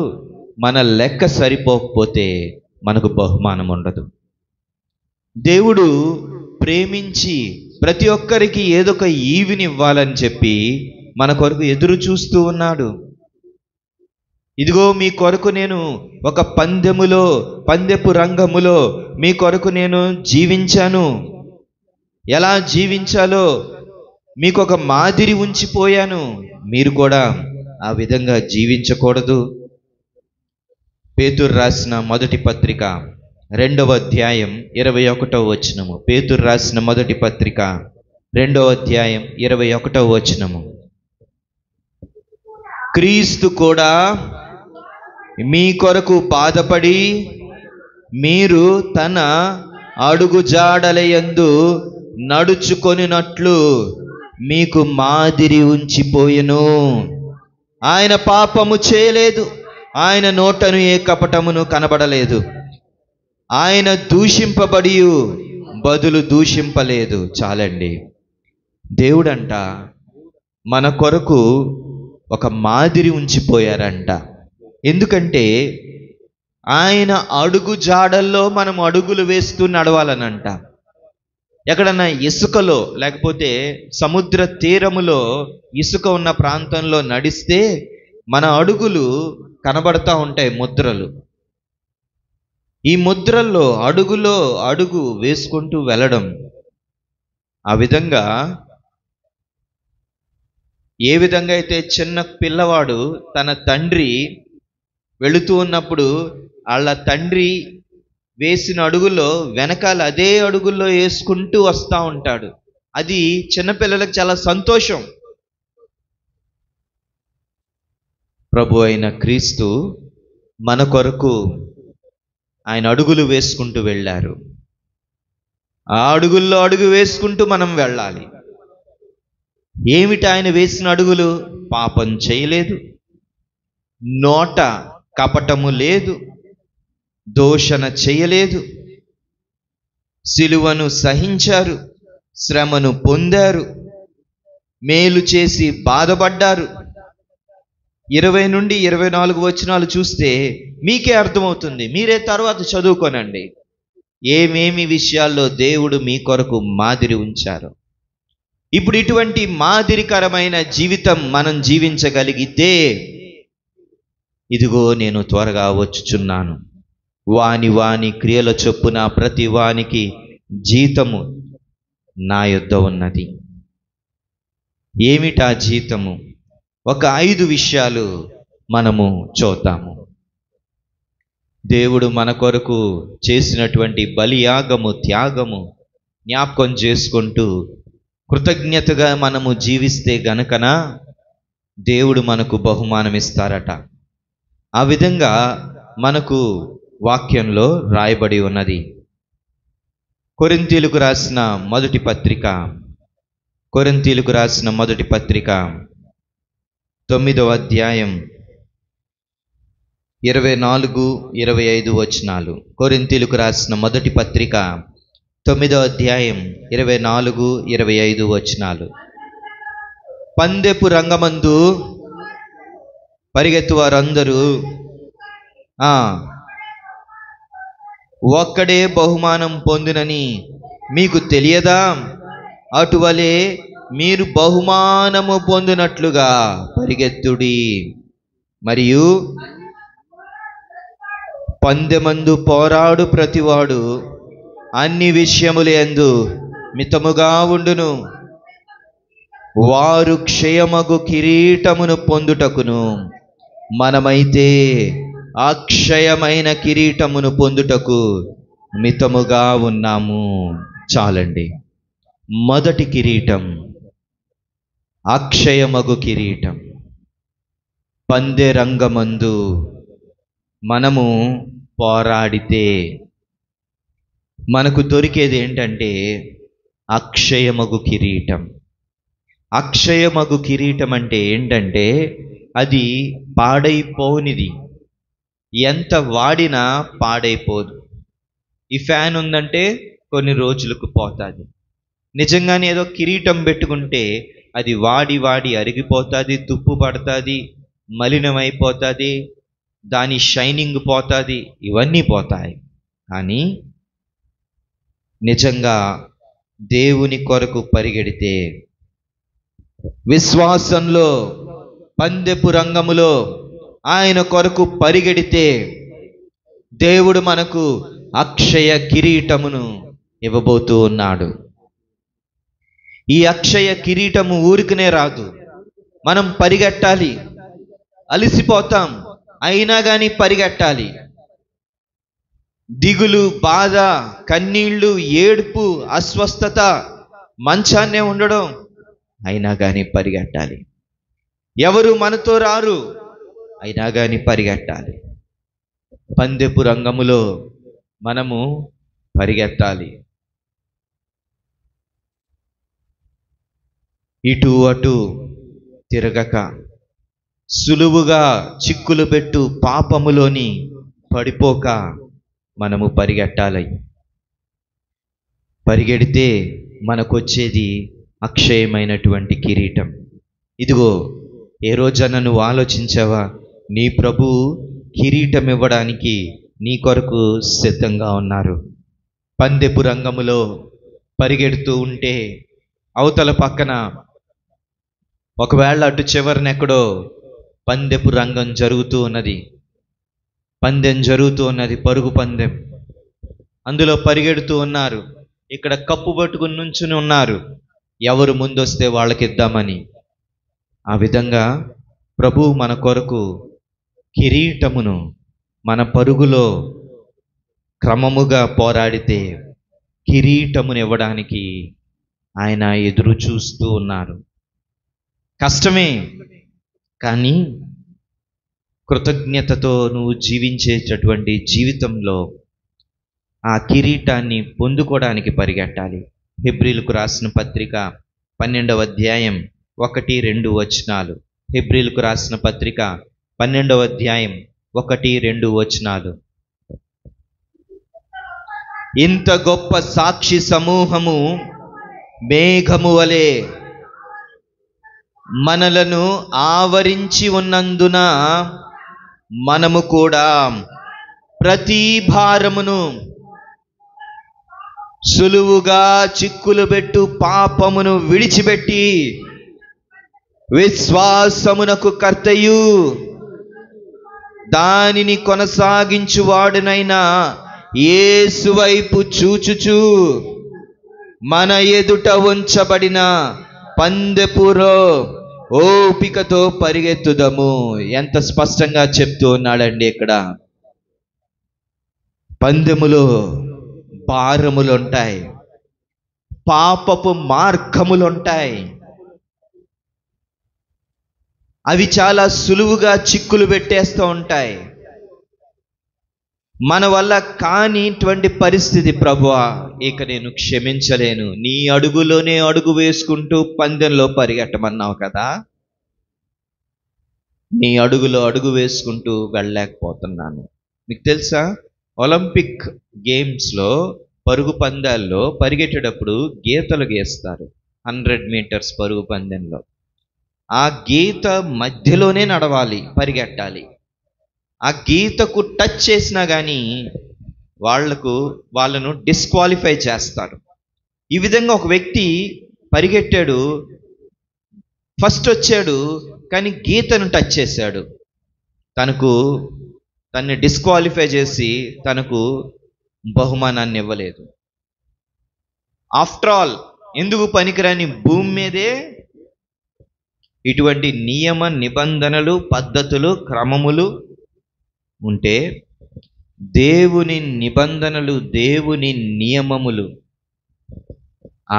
మన లెక్క సరిపోకపోతే మనకు బహుమానం ఉండదు. దేవుడు ప్రేమించి ప్రతి ఒక్కరికి ఏదో ఒక ఈవిని ఇవ్వాలని చెప్పి మన కొరకు ఎదురు చూస్తూ ఉన్నాడు. ఇదిగో మీ కొరకు నేను ఒక పందెపు రంగములో మీ కొరకు నేను జీవించాను. ఎలా జీవించాలో మీకు ఒక మాదిరి ఉంచిపోయాను. మీరు కూడా ఆ విధంగా జీవించకూడదు? పేతురు రాసిన మొదటి పత్రిక 2వ అధ్యాయం 21వ వచనము. పేతురు రాసిన మొదటి పత్రిక 2వ అధ్యాయం 21వ వచనము. క్రీస్తు కూడా మీ కొరకు బాధపడి మీరు తన అడుగు జాడలయందు నడుచుకొనినట్లు మీకు మాదిరి ఉంచిపోయెను. ఆయన పాపము చేయలేదు, ఆయన నోటను ఏ కపటమును కనబడలేదు, ఆయన దూషింపబడి బదులు దూషింపలేదు. చాలండి. దేవుడంట మన కొరకు ఒక మాదిరి ఉంచిపోయారంట. ఎందుకంటే ఆయన అడుగు జాడల్లో మనం అడుగులు వేస్తూ నడవాలనంట. ఎక్కడన్నా ఇసుకలో లేకపోతే సముద్ర తీరములో ఇసుక ఉన్న ప్రాంతంలో నడిస్తే మన అడుగులు కనబడతా ఉంటాయి, ముద్రలు. ఈ ముద్రల్లో అడుగులో అడుగు వేసుకుంటూ వెళ్ళడం. ఆ విధంగా ఏ విధంగా అయితే చిన్న పిల్లవాడు తన తండ్రి వెళుతూ ఉన్నప్పుడు వాళ్ళ తండ్రి వేసిన అడుగులో వెనకాల అదే అడుగుల్లో వేసుకుంటూ వస్తూ ఉంటాడు. అది చిన్నపిల్లలకు చాలా సంతోషం. ప్రభు అయిన క్రీస్తు మన కొరకు ఆయన అడుగులు వేసుకుంటూ వెళ్ళారు. ఆ అడుగుల్లో అడుగు వేసుకుంటూ మనం వెళ్ళాలి. ఏమిటి ఆయన వేసిన అడుగులు? పాపం చేయలేదు, నోట కపటము లేదు, దూషణ చేయలేదు, సిలువను సహించారు, శ్రమను పొందారు, మేలు చేసి బాధపడ్డారు. 20 నుండి 24 వచనాలు చూస్తే మీకే అర్థమవుతుంది. మీరే తర్వాత చదువుకోనండి ఏమేమి విషయాల్లో దేవుడు మీ కొరకు మాదిరి ఉంచారు. ఇప్పుడు ఇటువంటి మాదిరికరమైన జీవితం మనం జీవించగలిగితే, ఇదిగో నేను త్వరగా వచ్చుచున్నాను, వాని వాని క్రియల చొప్పున ప్రతి వానికి జీతము నా యొద్ద ఉన్నది. ఏమిటా జీతము? ఒక 5 విషయాలు మనము చూద్దాము. దేవుడు మన కొరకు చేసినటువంటి బలియాగము, త్యాగము జ్ఞాపకం చేసుకుంటూ కృతజ్ఞతగా మనము జీవిస్తే గనుకన దేవుడు మనకు బహుమానం ఇస్తారట. ఆ విధంగా మనకు వాక్యంలో రాయబడి ఉన్నది. కొరింథీయులకు రాసిన మొదటి పత్రిక 9వ అధ్యాయం 24-25 వచనాలు. కొరింథీయులకు రాసిన మొదటి పత్రిక 9వ అధ్యాయం 24-25 వచనాలు. పందెపు రంగమందు పరిగెత్తు వారందరూ ఒక్కడే బహుమానం పొందునని మీకు తెలియదా? అటువలే మీరు బహుమానము పొందినట్లుగా పరిగెత్తుడి. మరియు పందెమందు పోరాడు ప్రతివాడు అన్ని విషయములందు మితముగా ఉండును. వారు క్షయమగు కిరీటమును పొందుటకును, మనమైతే అక్షయమైన కిరీటమును పొందుటకు మితముగా ఉన్నాము. చాలండి. మొదటి కిరీటం అక్షయమగు కిరీటం. పందె రంగమందు మనము పోరాడితే మనకు దొరికేది ఏంటంటే అక్షయమగు కిరీటం. అక్షయమగు కిరీటం అంటే ఏంటంటే అది పాడైపోనిది, ఎంత వాడినా పాడైపోదు. ఈ ఫ్యాన్ ఉందంటే కొన్ని రోజులకు పోతుంది. నిజంగానే ఏదో కిరీటం పెట్టుకుంటే అది వాడి వాడి అరిగిపోతుంది, తుప్పు పడుతుంది, మలినమైపోతుంది, దాని షైనింగ్ పోతుంది, ఇవన్నీ పోతాయి. కానీ నిజంగా దేవుని కొరకు పరిగెడితే, విశ్వాసంలో పందెపు రంగములో ఆయన కొరకు పరిగెడితే దేవుడు మనకు అక్షయ కిరీటమును ఇవ్వబోతూ ఉన్నాడు. ఈ అక్షయ కిరీటము ఊరికనే రాదు. మనం పరిగెట్టాలి. అలసిపోతాం, అయినా కానీ పరిగెట్టాలి. దిగులు, బాధ, కన్నీళ్లు, ఏడుపు, అస్వస్థత, మంచాన్నే ఉండడం, అయినా కానీ పరిగెట్టాలి. ఎవరు మనతో రారు, అయినా కానీ పరిగెట్టాలి. పందెపు రంగములో మనము పరిగెత్తాలి. ఇటు అటు తిరగక సులువుగా చిక్కులు పెట్టు పాపములోని పడిపోక మనము పరిగెట్టాలి. పరిగెడితే మనకొచ్చేది అక్షయమైనటువంటి కిరీటం. ఇదిగో, ఏ రోజన్నా నువ్వు ఆలోచించావా? నీ ప్రభు కిరీటం ఇవ్వడానికి నీ కొరకు సిద్ధంగా ఉన్నారు. పందెపు రంగములో పరిగెడుతూ ఉంటే అవతల పక్కన ఒకవేళ అటు చివరిన ఎక్కడో పందెపు రంగం జరుగుతూ ఉన్నది, పందెం జరుగుతూ ఉన్నది, పరుగు పందెం. అందులో పరిగెడుతూ ఉన్నారు. ఇక్కడ కప్పు పట్టుకుని నుంచుని ఉన్నారు, ఎవరు ముందొస్తే వాళ్ళకి ఇద్దామని. ఆ విధంగా ప్రభు మన కొరకు కిరీటమును మన పరుగులో క్రమముగా పోరాడితే కిరీటమును ఇవ్వడానికి ఆయన ఎదురు చూస్తూ ఉన్నారు. కష్టమే, కానీ కృతజ్ఞతతో నువ్వు జీవించేటటువంటి జీవితంలో ఆ కిరీటాన్ని పొందుకోవడానికి పరిగెట్టాలి. హెబ్రీలకు రాసిన పత్రిక 12వ అధ్యాయం 1-2 వచనాలు. హెబ్రీలకు రాసిన పత్రిక 12వ అధ్యాయం 1-2 వచనాలు. ఇంత గొప్ప సాక్షి సమూహము మేఘము వలె మనలను ఆవరించి ఉన్నందున మనము కూడా ప్రతి భారమును, సులువుగా చిక్కులు పెట్టు పాపమును విడిచిపెట్టి విశ్వాసమునకు కర్తయు దానిని కొనసాగించువాడునైనా యేసు వైపు చూచుచు మన ఎదుట ఉంచబడిన పందెపులో ఓపికతో పరిగెత్తుదము. ఎంత స్పష్టంగా చెప్తూ ఉన్నాడండి ఇక్కడ. పందెములో భారములుంటాయి, పాపపు మార్గములుంటాయి. అవి చాలా సులువుగా చిక్కులు పెట్టేస్తూ ఉంటాయి. మన వల్ల కానిటువంటి పరిస్థితి, ప్రభువా ఇక నేను క్షమించలేను, నీ అడుగులోనే అడుగు వేసుకుంటూ పందెంలో పరిగెట్టమన్నావు కదా, నీ అడుగులో అడుగు వేసుకుంటూ వెళ్ళలేకపోతున్నాను. మీకు తెలుసా, ఒలింపిక్ గేమ్స్లో పరుగు పందాల్లో పరిగెట్టేటప్పుడు గీతలు గీస్తారు. 100 మీటర్స్ పరుగు పందెంలో ఆ గీత మధ్యలోనే నడవాలి, పరిగెట్టాలి. ఆ గీతకు టచ్ చేసినా కానీ వాళ్ళను డిస్క్వాలిఫై చేస్తారు. ఈ విధంగా ఒక వ్యక్తి పరిగెట్టాడు, ఫస్ట్ వచ్చాడు, కానీ గీతను టచ్ చేశాడు, తన్ని డిస్క్వాలిఫై చేసి తనకు బహుమానాన్ని ఇవ్వలేదు. ఆఫ్టర్ ఆల్, ఎందుకు పనికిరాని భూమి మీదే ఇటువంటి నియమ నిబంధనలు, పద్ధతులు, క్రమములు ఉంటే దేవుని నిబంధనలు, దేవుని నియమములు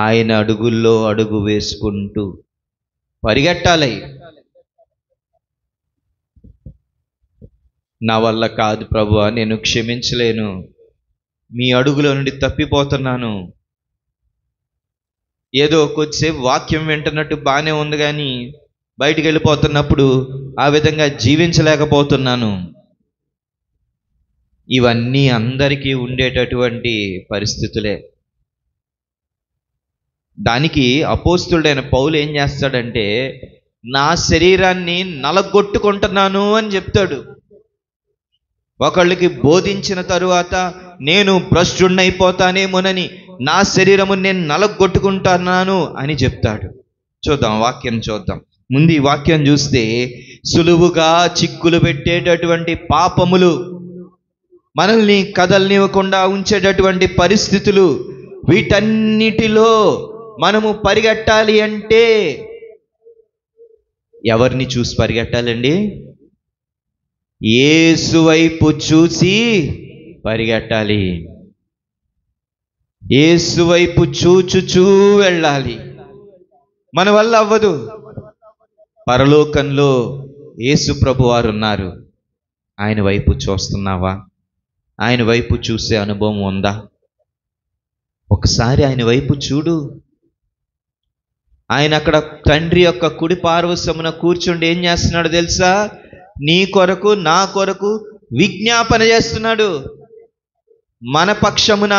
ఆయన అడుగుల్లో అడుగు వేసుకుంటూ పరిగెట్టాలి. నా వల్ల కాదు ప్రభువా, నేను క్షమించలేను, మీ అడుగులో నుండి తప్పిపోతున్నాను. ఏదో కొద్దిసేపు వాక్యం వింటున్నట్టు బాగానే ఉంది, కానీ బయటికి వెళ్ళిపోతున్నప్పుడు ఆ విధంగా జీవించలేకపోతున్నాను. ఇవన్నీ అందరికీ ఉండేటటువంటి పరిస్థితులే. దానికి అపోస్తుడైన పౌలు ఏం చేస్తాడంటే, నా శరీరాన్ని నలగొట్టుకుంటున్నాను అని చెప్తాడు. ఒకళ్ళకి బోధించిన తరువాత నేను భ్రష్టుణ్ణైపోతానేమోనని నా శరీరము నేను నలగొట్టుకుంటున్నాను అని చెప్తాడు. చూద్దాం, వాక్యం చూద్దాం. ముందు ఈ వాక్యం చూస్తే, సులువుగా చిక్కులు పెట్టేటటువంటి పాపములు, మనల్ని కదలనివ్వకుండా ఉంచేటటువంటి పరిస్థితులు, వీటన్నిటిలో మనము పరిగెట్టాలి అంటే ఎవరిని చూసి పరిగెట్టాలండి? యేసు వైపు చూసి పరిగెట్టాలి. యేసు వైపు చూచుచూ వెళ్ళాలి. మన వల్ల అవ్వదు. పరలోకంలో యేసు ప్రభు వారు ఉన్నారు, ఆయన వైపు చూస్తున్నావా? ఆయన వైపు చూసే అనుభవం ఉందా? ఒకసారి ఆయన వైపు చూడు. ఆయన అక్కడ తండ్రి యొక్క కుడి పార్వశమున కూర్చుండి ఏం చేస్తున్నాడు తెలుసా? నీ కొరకు నా కొరకు విజ్ఞాపన చేస్తున్నాడు. మన పక్షమున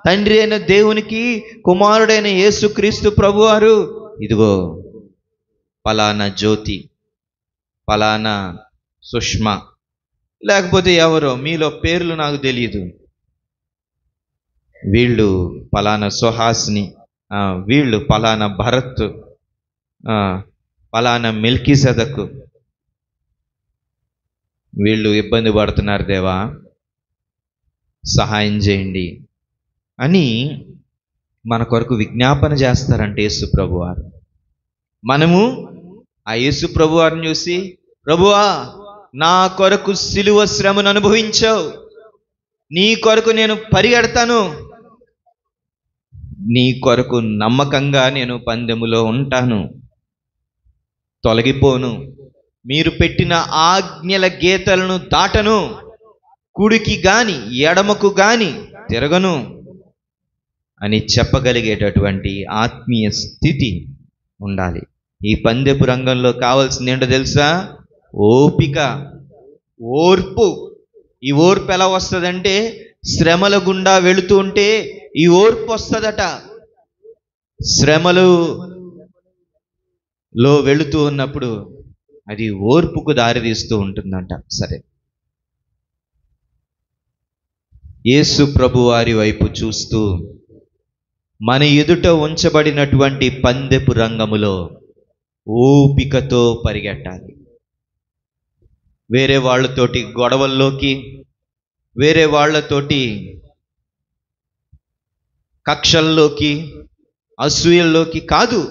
తండ్రి అయిన దేవునికి కుమారుడైన యేసుక్రీస్తు ప్రభువారు, ఇదిగో పలానా జ్యోతి, పలానా సుష్మా, లేకపోతే ఎవరో మీలో పేర్లు నాకు తెలియదు, వీళ్ళు పలానా సుహాస్ని, వీళ్ళు పలానా భరత్, పలానా మెల్కీసెదకు, వీళ్ళు ఇబ్బంది పడుతున్నారు దేవా, సహాయం చేయండి అని మన కొరకు విజ్ఞాపన చేస్తారంటే యేసు ప్రభువారు. మనము ఆ యేసు ప్రభువారిని చూసి, ప్రభువా నా కొరకు సిలువ శ్రమను అనుభవించావు, నీ కొరకు నేను పరిగెడతాను, నీ కొరకు నమ్మకంగా నేను పందెములో ఉంటాను, తొలగిపోను, మీరు పెట్టిన ఆజ్ఞల గీతలను దాటను, కుడికి గాని ఎడమకు గాని తిరగను అని చెప్పగలిగేటటువంటి ఆత్మీయ స్థితి ఉండాలి. ఈ పందెపు రంగంలో కావాల్సింది ఏంటో తెలుసా? ఓపిక, ఓర్పు. ఈ ఓర్పు ఎలా వస్తుందంటే శ్రమల గుండా వెళుతూ ఉంటే ఈ ఓర్పు వస్తుందట. శ్రమలలో వెళుతూ ఉన్నప్పుడు అది ఓర్పుకు దారితీస్తూ ఉంటుందంట. సరే, యేసు ప్రభు వారి వైపు చూస్తూ మన ఎదుట ఉంచబడినటువంటి పందెపు రంగములో ఓపికతో పరిగెట్టాలి. వేరే వాళ్ళతోటి గొడవల్లోకి, వేరే వాళ్ళతోటి కక్షల్లోకి, అసూయల్లోకి కాదు.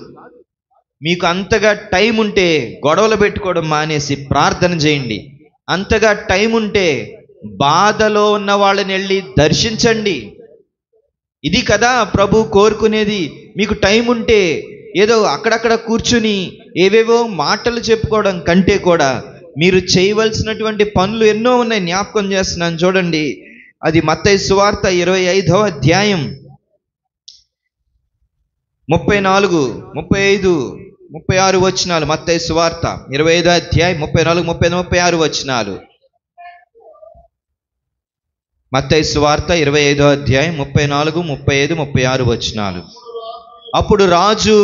మీకు అంతగా టైం ఉంటే గొడవలు పెట్టుకోవడం మానేసి ప్రార్థన చేయండి. అంతగా టైం ఉంటే బాధలో ఉన్న వాళ్ళని వెళ్ళి దర్శించండి. ఇది కదా ప్రభు కోరుకునేది. మీకు టైం ఉంటే ఏదో అక్కడక్కడ కూర్చుని ఏవేవో మాటలు చెప్పుకోవడం కంటే కూడా మీరు చేయవలసినటువంటి పనులు ఎన్నో ఉన్నాయి. జ్ఞాపకం చేస్తున్నాను చూడండి. అది మత్తయి సువార్త 25వ అధ్యాయం 34, 35, 36 వచనాలు. మత్తయి సువార్త 25వ అధ్యాయం 34, 35, 36 వచనాలు. మత్తయి సువార్త 25వ అధ్యాయం 34, 35, 36 వచనాలు. అప్పుడు రాజు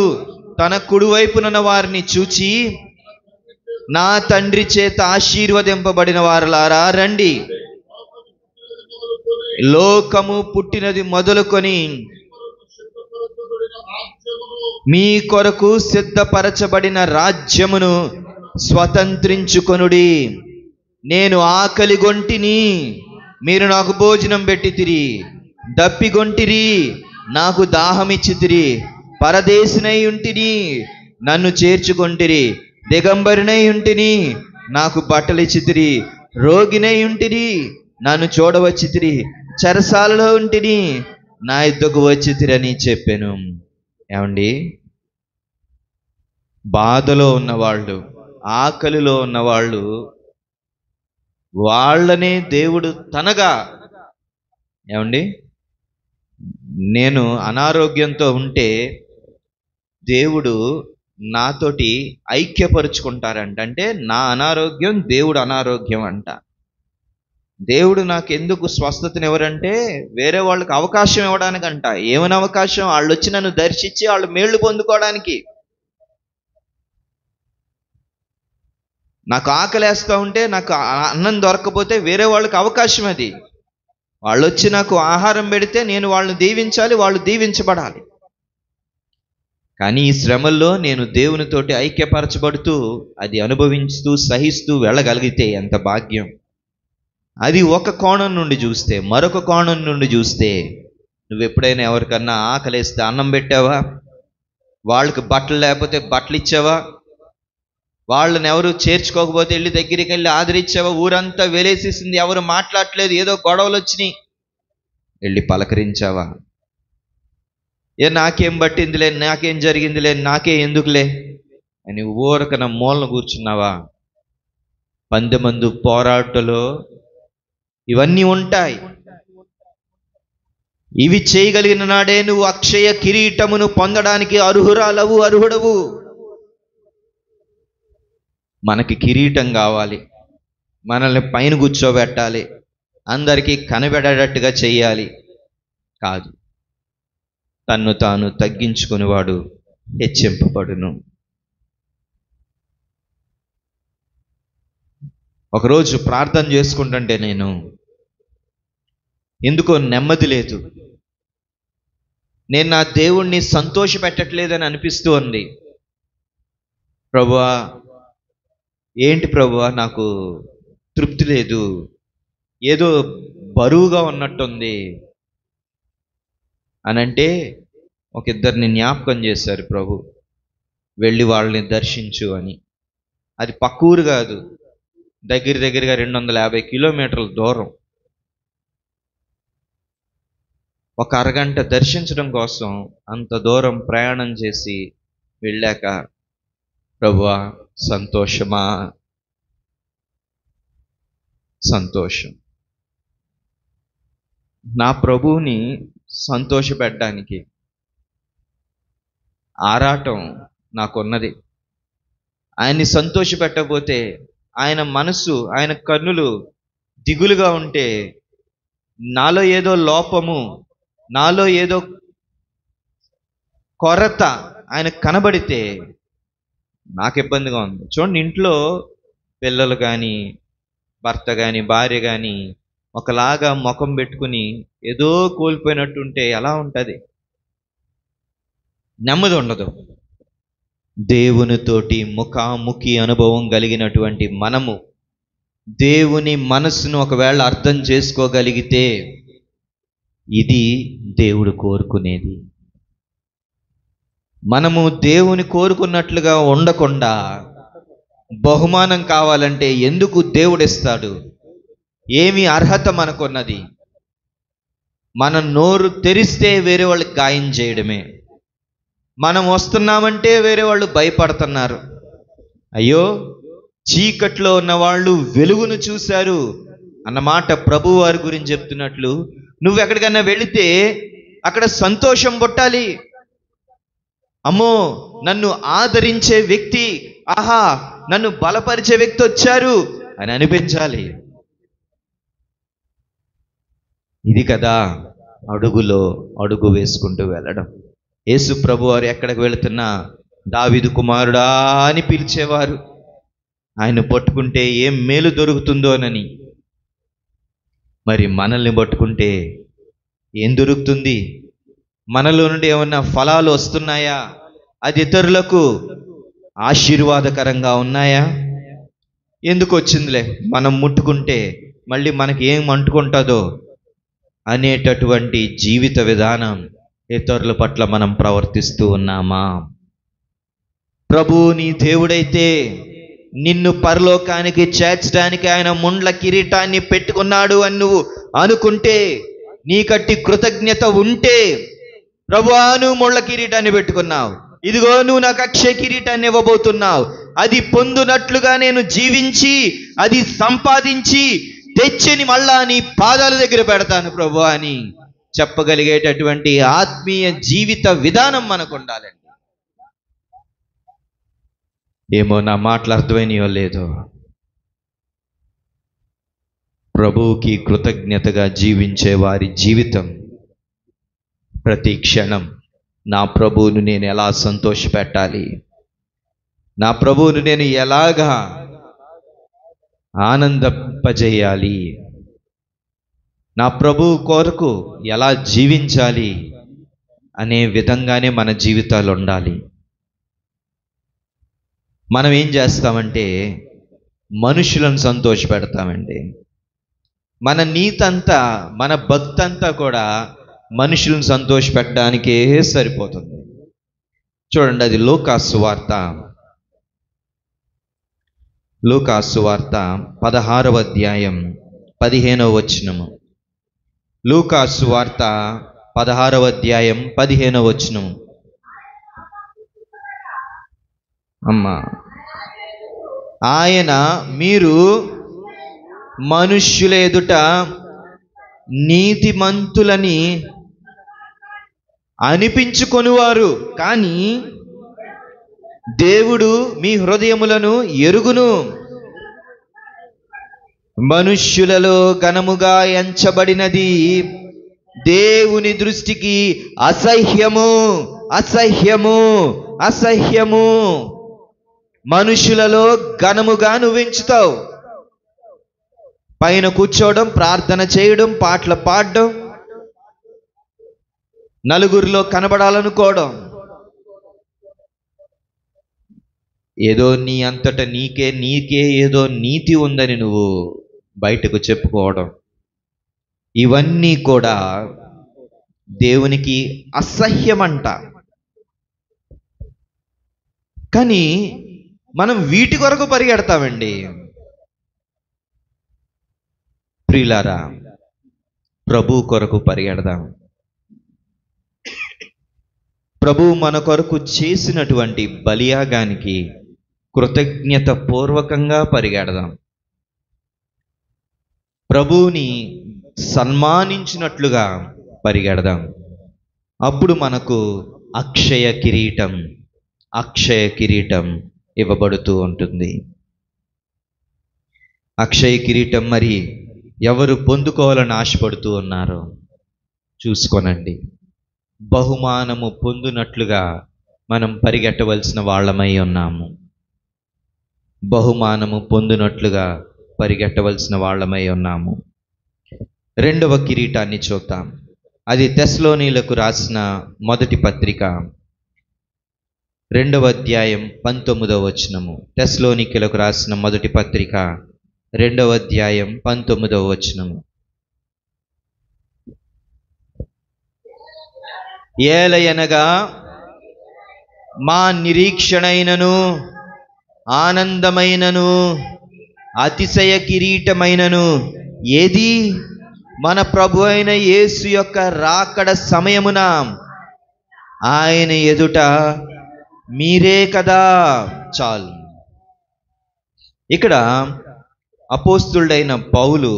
తన కుడివైపునున్న వారిని చూచి, నా తండ్రి చేత ఆశీర్వదింపబడిన వారలారా రండి, లోకము పుట్టినది మొదలుకొని మీ కొరకు సిద్ధపరచబడిన రాజ్యమును స్వతంత్రించుకొనుడి. నేను ఆకలిగొంటిని, మీరు నాకు భోజనం పెట్టితిరి, దప్పిగొంటిరి, నాకు దాహమిచ్చితిరి, పరదేశినై ఉంటిని, నన్ను చేర్చుకొంటిరి, దిగంబరినై ఉంటిని, నాకు బట్టలిచ్చితిరి, రోగినై ఉంటిని, నన్ను చూడవచ్చితిరి, చెరసాలలో ఉంటిని, నా యుద్ధకు వచ్చితిరని చెప్పాను. ఏమండి, బాధలో ఉన్నవాళ్ళు, ఆకలిలో ఉన్నవాళ్ళు, వాళ్ళనే దేవుడు తనగా, ఏమండి, నేను అనారోగ్యంతో ఉంటే దేవుడు నాతోటి ఐక్యపరుచుకుంటారంట. అంటే నా అనారోగ్యం దేవుడు అనారోగ్యం అంట. దేవుడు నాకు ఎందుకు స్వస్థతను ఎవరంటే వేరే వాళ్ళకి అవకాశం ఇవ్వడానికంట. ఏమైనా అవకాశం? వాళ్ళు వచ్చి నన్ను దర్శించి వాళ్ళు మేళ్లు పొందుకోవడానికి. నాకు ఆకలేస్తూ ఉంటే, నాకు అన్నం దొరకపోతే వేరే వాళ్ళకి అవకాశం అది. వాళ్ళు వచ్చి నాకు ఆహారం పెడితే నేను వాళ్ళని దీవించాలి, వాళ్ళు దీవించబడాలి. కానీ ఈ శ్రమల్లో నేను దేవునితోటి ఐక్యపరచబడుతూ అది అనుభవిస్తూ సహిస్తూ వెళ్ళగలిగితే ఎంత భాగ్యం. అది ఒక కోణం నుండి చూస్తే. మరొక కోణం నుండి చూస్తే, నువ్వు ఎప్పుడైనా ఎవరికన్నా ఆకలేస్తే అన్నం పెట్టావా? వాళ్ళకి బట్టలు లేకపోతే బట్టలు ఇచ్చావా? వాళ్ళని ఎవరు చేర్చుకోకపోతే వెళ్ళి దగ్గరికి వెళ్ళి ఆదరించావా? ఊరంతా వెలేసేసింది, ఎవరు మాట్లాడట్లేదు, ఏదో గొడవలు వచ్చినాయి, వెళ్ళి పలకరించావా? నాకేం పట్టిందిలే, నాకేం జరిగిందిలే, నాకే ఎందుకులే అని ఊరకన మూలన కూర్చున్నావా? 10 మంది పోరాటలో ఇవన్నీ ఉంటాయి. ఇవి చేయగలిగిన నాడే నువ్వు అక్షయ కిరీటమును పొందడానికి అర్హుడవు. మనకి కిరీటం కావాలి, మనల్ని పైన కూర్చోబెట్టాలి, అందరికీ కనబడేటట్టుగా చెయ్యాలి కాదు. తన్ను తాను తగ్గించుకునేవాడు హెచ్చింపబడును. ఒకరోజు ప్రార్థన చేసుకుంటుంటే నేను ఎందుకో నెమ్మది లేదు. నేను నా దేవుణ్ణి సంతోష పెట్టట్లేదని అనిపిస్తూ ఉంది. ప్రభువా, ఏంటి ప్రభువా, నాకు తృప్తి లేదు, ఏదో బరువుగా ఉన్నట్టుంది అనంటే ఒక ఇద్దరిని జ్ఞాపకం చేశారు ప్రభు, వెళ్ళి వాళ్ళని దర్శించు అని. అది పక్క ఊరు కాదు, దగ్గరగా 250 కిలోమీటర్ల దూరం. ఒక అరగంట దర్శించడం కోసం అంత దూరం ప్రయాణం చేసి వెళ్ళాక, ప్రభువా సంతోషమా, సంతోషం. నా ప్రభువుని సంతోషపెట్టడానికి ఆరాటం నాకున్నది. ఆయన్ని సంతోషపెట్టకపోతే, ఆయన మనసు, ఆయన కన్నులు దిగులుగా ఉంటే, నాలో ఏదో లోపము, నాలో ఏదో కొరత ఆయన కనబడితే నాకు ఇబ్బందిగా ఉంది. చూడండి, ఇంట్లో పిల్లలు కానీ, భర్త కానీ, భార్య కానీ ఒకలాగా ముఖం పెట్టుకుని ఏదో కోల్పోయినట్టుంటే ఎలా ఉంటుంది? నెమ్మది ఉండదు. దేవునితోటి ముఖాముఖి అనుభవం కలిగినటువంటి మనము దేవుని మనసును ఒకవేళ అర్థం చేసుకోగలిగితే, ఇది దేవుడు కోరుకునేది. మనము దేవుని కోరుకున్నట్లుగా ఉండకుండా బహుమానం కావాలంటే ఎందుకు దేవుడు ఇస్తాడు? ఏమి అర్హత మనకున్నది? మనం నోరు తెరిస్తే వేరే వాళ్ళకి గాయం చేయడమే. మనం వస్తున్నామంటే వేరే వాళ్ళు భయపడుతున్నారు. అయ్యో, చీకట్లో ఉన్న వాళ్ళు వెలుగును చూశారు అన్నమాట ప్రభు వారి గురించి చెప్తున్నట్లు, నువ్వు ఎక్కడికన్నా వెళితే అక్కడ సంతోషం పుట్టాలి. అమ్మో, నన్ను ఆదరించే వ్యక్తి, ఆహా నన్ను బలపరిచే వ్యక్తి వచ్చారు అని అనిపించాలి. ఇది కదా అడుగులో అడుగు వేసుకుంటూ వెళ్ళడం. యేసు ప్రభు వారు ఎక్కడికి వెళుతున్నా దావీదు కుమారుడా అని పిలిచేవారు. ఆయన పట్టుకుంటే ఏం మేలు దొరుకుతుందోనని. మరి మనల్ని పట్టుకుంటే ఏం దొరుకుతుంది? మనలో నుండి ఏమన్నా ఫలాలు వస్తున్నాయా? అది ఇతరులకు ఆశీర్వాదకరంగా ఉన్నాయా? ఎందుకు వచ్చిందిలే, మనం ముట్టుకుంటే మళ్ళీ మనకి ఏం అంటుకుంటుందో అనేటటువంటి జీవిత విధానం ఇతరుల పట్ల మనం ప్రవర్తిస్తూ ఉన్నామా? ప్రభువు నీ దేవుడైతే నిన్ను పరలోకానికి చేర్చడానికి ఆయన ముండ్ల కిరీటాన్ని పెట్టుకున్నాడు అని నువ్వు అనుకుంటే, నీకట్టి కృతజ్ఞత ఉంటే, ప్రభువా నువ్వు ముళ్ళ కిరీటాన్ని పెట్టుకున్నావు, ఇదిగో నువ్వు నాకు అక్షయ కిరీటాన్ని ఇవ్వబోతున్నావు, అది పొందునట్లుగా నేను జీవించి అది సంపాదించి తెచ్చిని మళ్ళా నీ పాదాల దగ్గర పెడతాను ప్రభువా అని చెప్పగలిగేటటువంటి ఆత్మీయ జీవిత విధానం మనకు ఉండాలండి. ఏమో నా మాటలు అర్థమైనయో లేదో, ప్రభువుకి కృతజ్ఞతగా జీవించే వారి జీవితం ప్రతి క్షణం నా ప్రభువును నేను ఎలా సంతోషపెట్టాలి, నా ప్రభువును నేను ఎలాగా ఆనందింపజేయాలి, నా ప్రభువు కొరకు ఎలా జీవించాలి అనే విధంగానే మన జీవితాలు ఉండాలి. మనం ఏం చేస్తామంటే మనుషులను సంతోషపెడతామండి. మన నీతంతా, మన భక్తి అంతా కూడా మనుషులను సంతోషపెట్టడానికే సరిపోతుంది. చూడండి, అది లూకాసు వార్త 16వ అధ్యాయం 15వ వచనము. లూకాసు వార్త 16వ అధ్యాయం 15వ వచనము. అమ్మా, ఆయన మీరు మనుష్యుల ఎదుట నీతిమంతులని అనిపించుకొనువారు, కానీ దేవుడు మీ హృదయములను ఎరుగును. మనుష్యులలో ఘనముగా ఎంచబడినది దేవుని దృష్టికి అసహ్యము, అసహ్యము, అసహ్యము. మనుషులలో ఘనముగా నువ్వు ఎంచుతావు. పైన కూర్చోవడం, ప్రార్థన చేయడం, పాటలు పాడడం, నలుగురిలో కనబడాలనుకోవడం, ఏదో నీ అంతట నీకే ఏదో నీతి ఉందని నువ్వు బయటకు చెప్పుకోవడం, ఇవన్నీ కూడా దేవునికి అసహ్యమంట. కానీ మనం వీటి కొరకు పరిగెడతామండి. ప్రియులారా, ప్రభు కొరకు పరిగెడదాం. ప్రభు మన కొరకు చేసినటువంటి బలియాగానికి కృతజ్ఞత పూర్వకంగా పరిగెడదాం. ప్రభువుని సన్మానించినట్లుగా పరిగెడదాం. అప్పుడు మనకు అక్షయ కిరీటం ఇవ్వబడుతూ ఉంటుంది. అక్షయ కిరీటం మరి ఎవరు పొందుకోవాలని ఆశపడుతూ ఉన్నారో చూసుకోనండి. బహుమానము పొందునట్లుగా మనం పరిగెట్టవలసిన వాళ్ళమై ఉన్నాము. బహుమానము పొందునట్లుగా పరిగెట్టవలసిన వాళ్ళమై ఉన్నాము. రెండవ కిరీటాన్ని చూద్దాం. అది తెస్సలోనీయులకు రాసిన మొదటి పత్రిక 2వ అధ్యాయం 19వ వచనము. తెస్సలోనీయులకు రాసిన మొదటి పత్రిక 2వ అధ్యాయం 19వ వచనము. ఏలయనగా మా నిరీక్షణైనను ఆనందమైనను అతిశయ కిరీటమైనను ఏది? మన ప్రభు అయిన యేసు యొక్క రాకడ సమయమున ఆయన ఎదుట మీరే కదా. చాలు. ఇక్కడ అపోస్తులుడైన పౌలు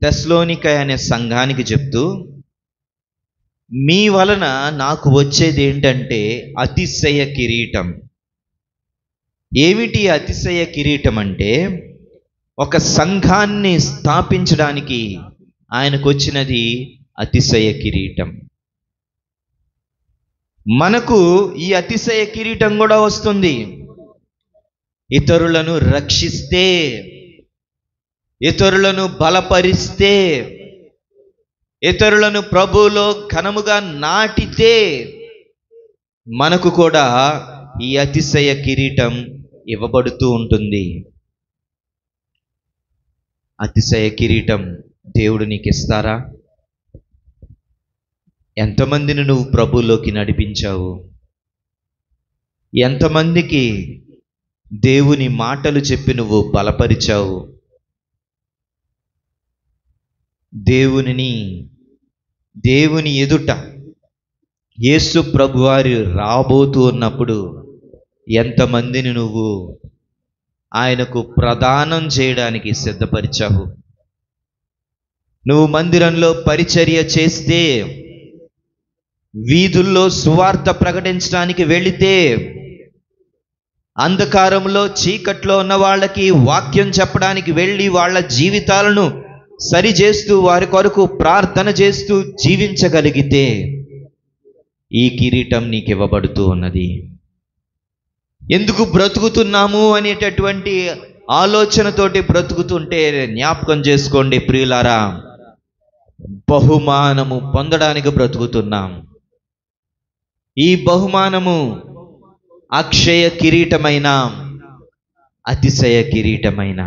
తెస్సలోనిక అనే సంఘానికి చెప్తూ, మీ వలన నాకు వచ్చేది ఏంటంటే అతిశయ కిరీటం. ఏమిటి అతిశయ కిరీటం అంటే, ఒక సంఘాన్ని స్థాపించడానికి ఆయనకు వచ్చినది అతిశయ కిరీటం. మనకు ఈ అతిశయ కిరీటం కూడా వస్తుంది. ఇతరులను రక్షిస్తే, ఇతరులను బలపరిస్తే, ఇతరులను ప్రభువులో ఘనముగా నాటితే మనకు కూడా ఈ అతిశయ కిరీటం ఇవ్వబడుతూ ఉంటుంది. అతిశయ కిరీటం దేవుడు నీకు ఇస్తారా? ఎంతమందిని నువ్వు ప్రభువులోకి నడిపించావు? ఎంతమందికి దేవుని మాటలు చెప్పి నువ్వు బలపరిచావు? దేవుని ఎదుట యేసు ప్రభువారు రాబోతూ ఉన్నప్పుడు ఎంతమందిని నువ్వు ఆయనకు ప్రదానం చేయడానికి సిద్ధపరిచావు? నువ్వు మందిరంలో పరిచర్య చేస్తే, వీధుల్లో సువార్త ప్రకటించడానికి వెళితే, అంధకారంలో చీకట్లో ఉన్న వాళ్ళకి వాక్యం చెప్పడానికి వెళ్ళి వాళ్ళ జీవితాలను సరిచేస్తూ వారి కొరకు ప్రార్థన చేస్తూ జీవించగలిగితే ఈ కిరీటం నీకు ఇవ్వబడుతూ ఉన్నది. ఎందుకు బ్రతుకుతున్నాము అనేటటువంటి ఆలోచనతోటి బ్రతుకుతుంటే జ్ఞాపకం చేసుకోండి ప్రియులారా, బహుమానము పొందడానికి బ్రతుకుతున్నాం. ఈ బహుమానము అక్షయ కిరీటమైన అతిశయ కిరీటమైన,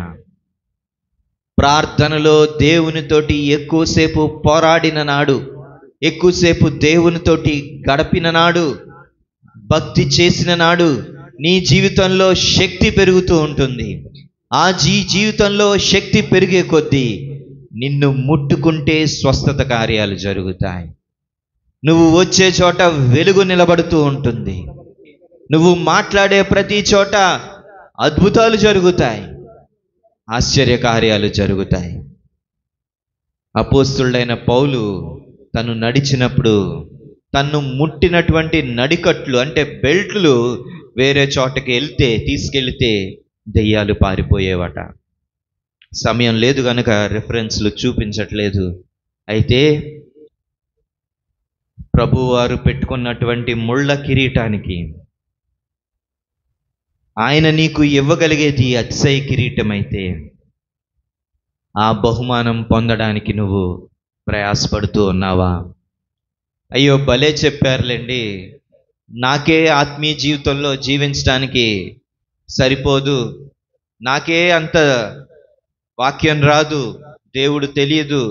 ప్రార్థనలో దేవునితోటి ఎక్కువసేపు పోరాడిన నాడు, ఎక్కువసేపు దేవునితోటి గడిపిన నాడు, భక్తి చేసిన నాడు నీ జీవితంలో శక్తి పెరుగుతూ ఉంటుంది. ఆ జీవితంలో శక్తి పెరిగే కొద్దీ నిన్ను ముట్టుకుంటే స్వస్థత కార్యాలు జరుగుతాయి. నువ్వు వచ్చే చోట వెలుగు నిలబడుతూ ఉంటుంది. నువ్వు మాట్లాడే ప్రతి చోట అద్భుతాలు జరుగుతాయి, ఆశ్చర్య కార్యాలు జరుగుతాయి. అపోస్తులుడైన పౌలు తను నడిచినప్పుడు తను ముట్టినటువంటి నడికట్లు అంటే బెల్ట్లు వేరే చోటకి తీసుకెళ్తే దెయ్యాలు పారిపోయేవట. సమయం లేదు కనుక రెఫరెన్స్లు చూపించట్లేదు. అయితే ప్రభువారు పెట్టుకున్నటువంటి ముళ్ళ కిరీటానికి ఆయన నీకు ఇవ్వగలిగేది అతిశయ కిరీటం అయితే ఆ బహుమానం పొందడానికి నువ్వు ప్రయాసపడుతూ ఉన్నావా? అయ్యో భలే చెప్పారులేండి, నాకే ఆత్మీయ జీవితంలో జీవించడానికి సరిపోదు, నాకే అంత వాక్యం రాదు, దేవుడు తెలియదు,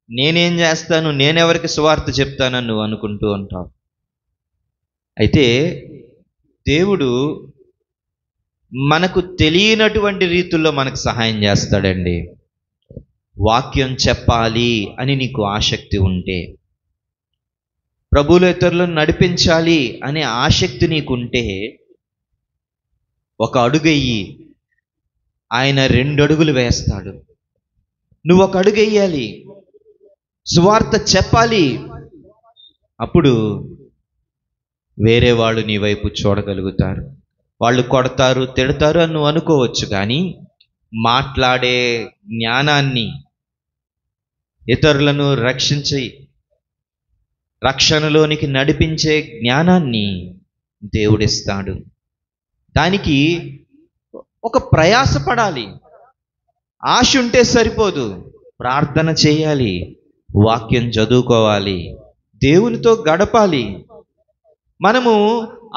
నేనేం చేస్తాను, నేనెవరికి సువార్త చెప్తానని నువ్వు అనుకుంటూ ఉంటావు. అయితే దేవుడు మనకు తెలియనటువంటి రీతుల్లో మనకు సహాయం చేస్తాడండి. వాక్యం చెప్పాలి అని నీకు ఆసక్తి ఉంటే, ప్రభువుల ఇతరులను నడిపించాలి అనే ఆసక్తి నీకుంటే ఒక అడుగెయ్యి, ఆయన 2 అడుగులు వేస్తాడు. నువ్వు ఒక అడుగు వేయాలి, సువార్త చెప్పాలి. అప్పుడు వేరే వాళ్ళు నీ వైపు చూడగలుగుతారు. వాళ్ళు కొడతారు, తిడతారు అని నువ్వు అనుకోవచ్చు, కానీ మాట్లాడే జ్ఞానాన్ని, ఇతరులను రక్షణలోనికి నడిపించే జ్ఞానాన్ని దేవుడిస్తాడు. దానికి ఒక ప్రయాస పడాలి. ఆశ ఉంటే సరిపోదు, ప్రార్థన చేయాలి, వాక్యం చదువుకోవాలి, దేవునితో గడపాలి. మనము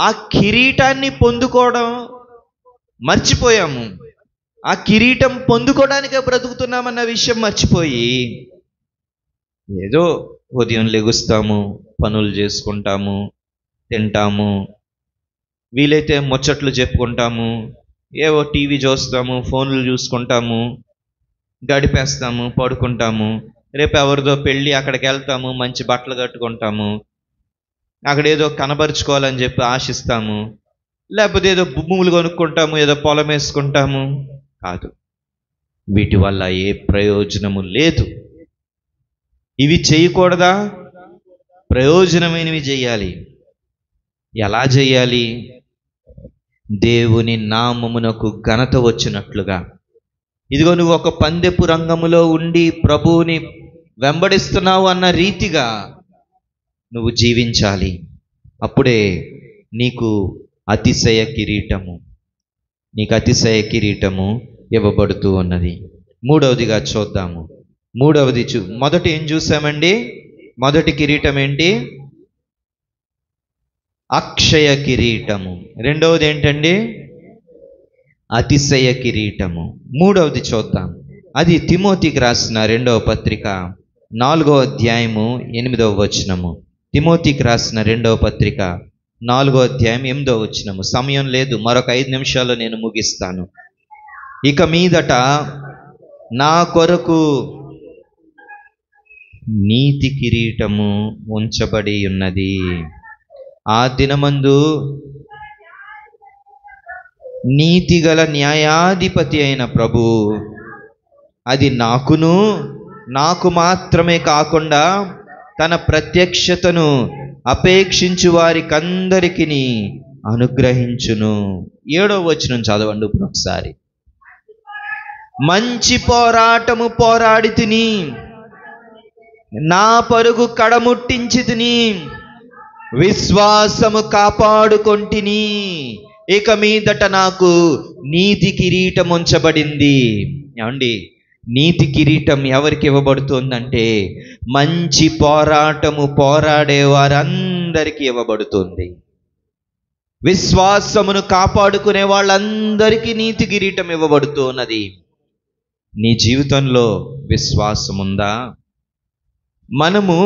ఆ కిరీటాన్ని పొందుకోవడం మర్చిపోయాము. ఆ కిరీటం పొందుకోవడానికే బ్రతుకుతున్నామన్న విషయం మర్చిపోయి ఏదో ఉదయం లెగుస్తాము, పనులు చేసుకుంటాము, తింటాము, వీలైతే ముచ్చట్లు చెప్పుకుంటాము, ఏవో టీవీ చూస్తాము, ఫోన్లు చూసుకుంటాము, గడిపేస్తాము, పడుకుంటాము. రేపు ఎవరిదో పెళ్ళి, అక్కడికి వెళ్తాము, మంచి బట్టలు కట్టుకుంటాము, అక్కడ ఏదో కనబరుచుకోవాలని చెప్పి ఆశిస్తాము, లేకపోతే ఏదో భూములు కొనుక్కుంటాము, ఏదో పొలం వేసుకుంటాము. కాదు, వీటి వల్ల ఏ ప్రయోజనము లేదు. ఇవి చేయకూడదా? ప్రయోజనమైనవి చేయాలి. ఎలా చేయాలి? దేవుని నామమునకు ఘనత వచ్చినట్లుగా. ఇదిగో నువ్వు ఒక పందెపు రంగములో ఉండి ప్రభువుని వెంబడిస్తున్నావు అన్న రీతిగా నువ్వు జీవించాలి. అప్పుడే నీకు అతిశయ కిరీటము ఇవ్వబడుతూ ఉన్నది. మూడవదిగా చూద్దాము. మొదటి ఏం చూసామండి? మొదటి కిరీటం ఏంటి? అక్షయ కిరీటము. రెండవది ఏంటండి? అతిశయ కిరీటము. మూడవది చూద్దాం. అది తిమోతికి రాసిన 2వ పత్రిక 4వ అధ్యాయము 8వ వచనము. తిమోతికి రాసిన 2వ పత్రిక 4వ అధ్యాయం 8వ వచనము. సమయం లేదు, మరొక 5 నిమిషాల్లో నేను ముగిస్తాను. ఇక మీదట నా కొరకు నీతి కిరీటము ఉంచబడి ఉన్నది. ఆ దినమందు నీతిగల న్యాయాధిపతి అయిన ప్రభు అది నాకు మాత్రమే కాకుండా తన ప్రత్యక్షతను అపేక్షించు వారికందరికీ అనుగ్రహించును. 7వ వచనం చదవండి ఇప్పుడు ఒకసారి. మంచి పోరాటము పోరాడి తిని, నా పరుగు కడముట్టించి తిని, విశ్వాసము కాపాడుకొంటిని. ఇక మీదట నాకు నీతి కిరీటం ఉంచబడింది. ఏమండి, నీతి కిరీటం ఎవరికి ఇవ్వబడుతుందంటే మంచి పోరాటము పోరాడే వారందరికీ ఇవ్వబడుతుంది. విశ్వాసమును కాపాడుకునే వాళ్ళందరికీ నీతి కిరీటం ఇవ్వబడుతూ ఉన్నది. నీ జీవితంలో విశ్వాసం ఉందా? మనము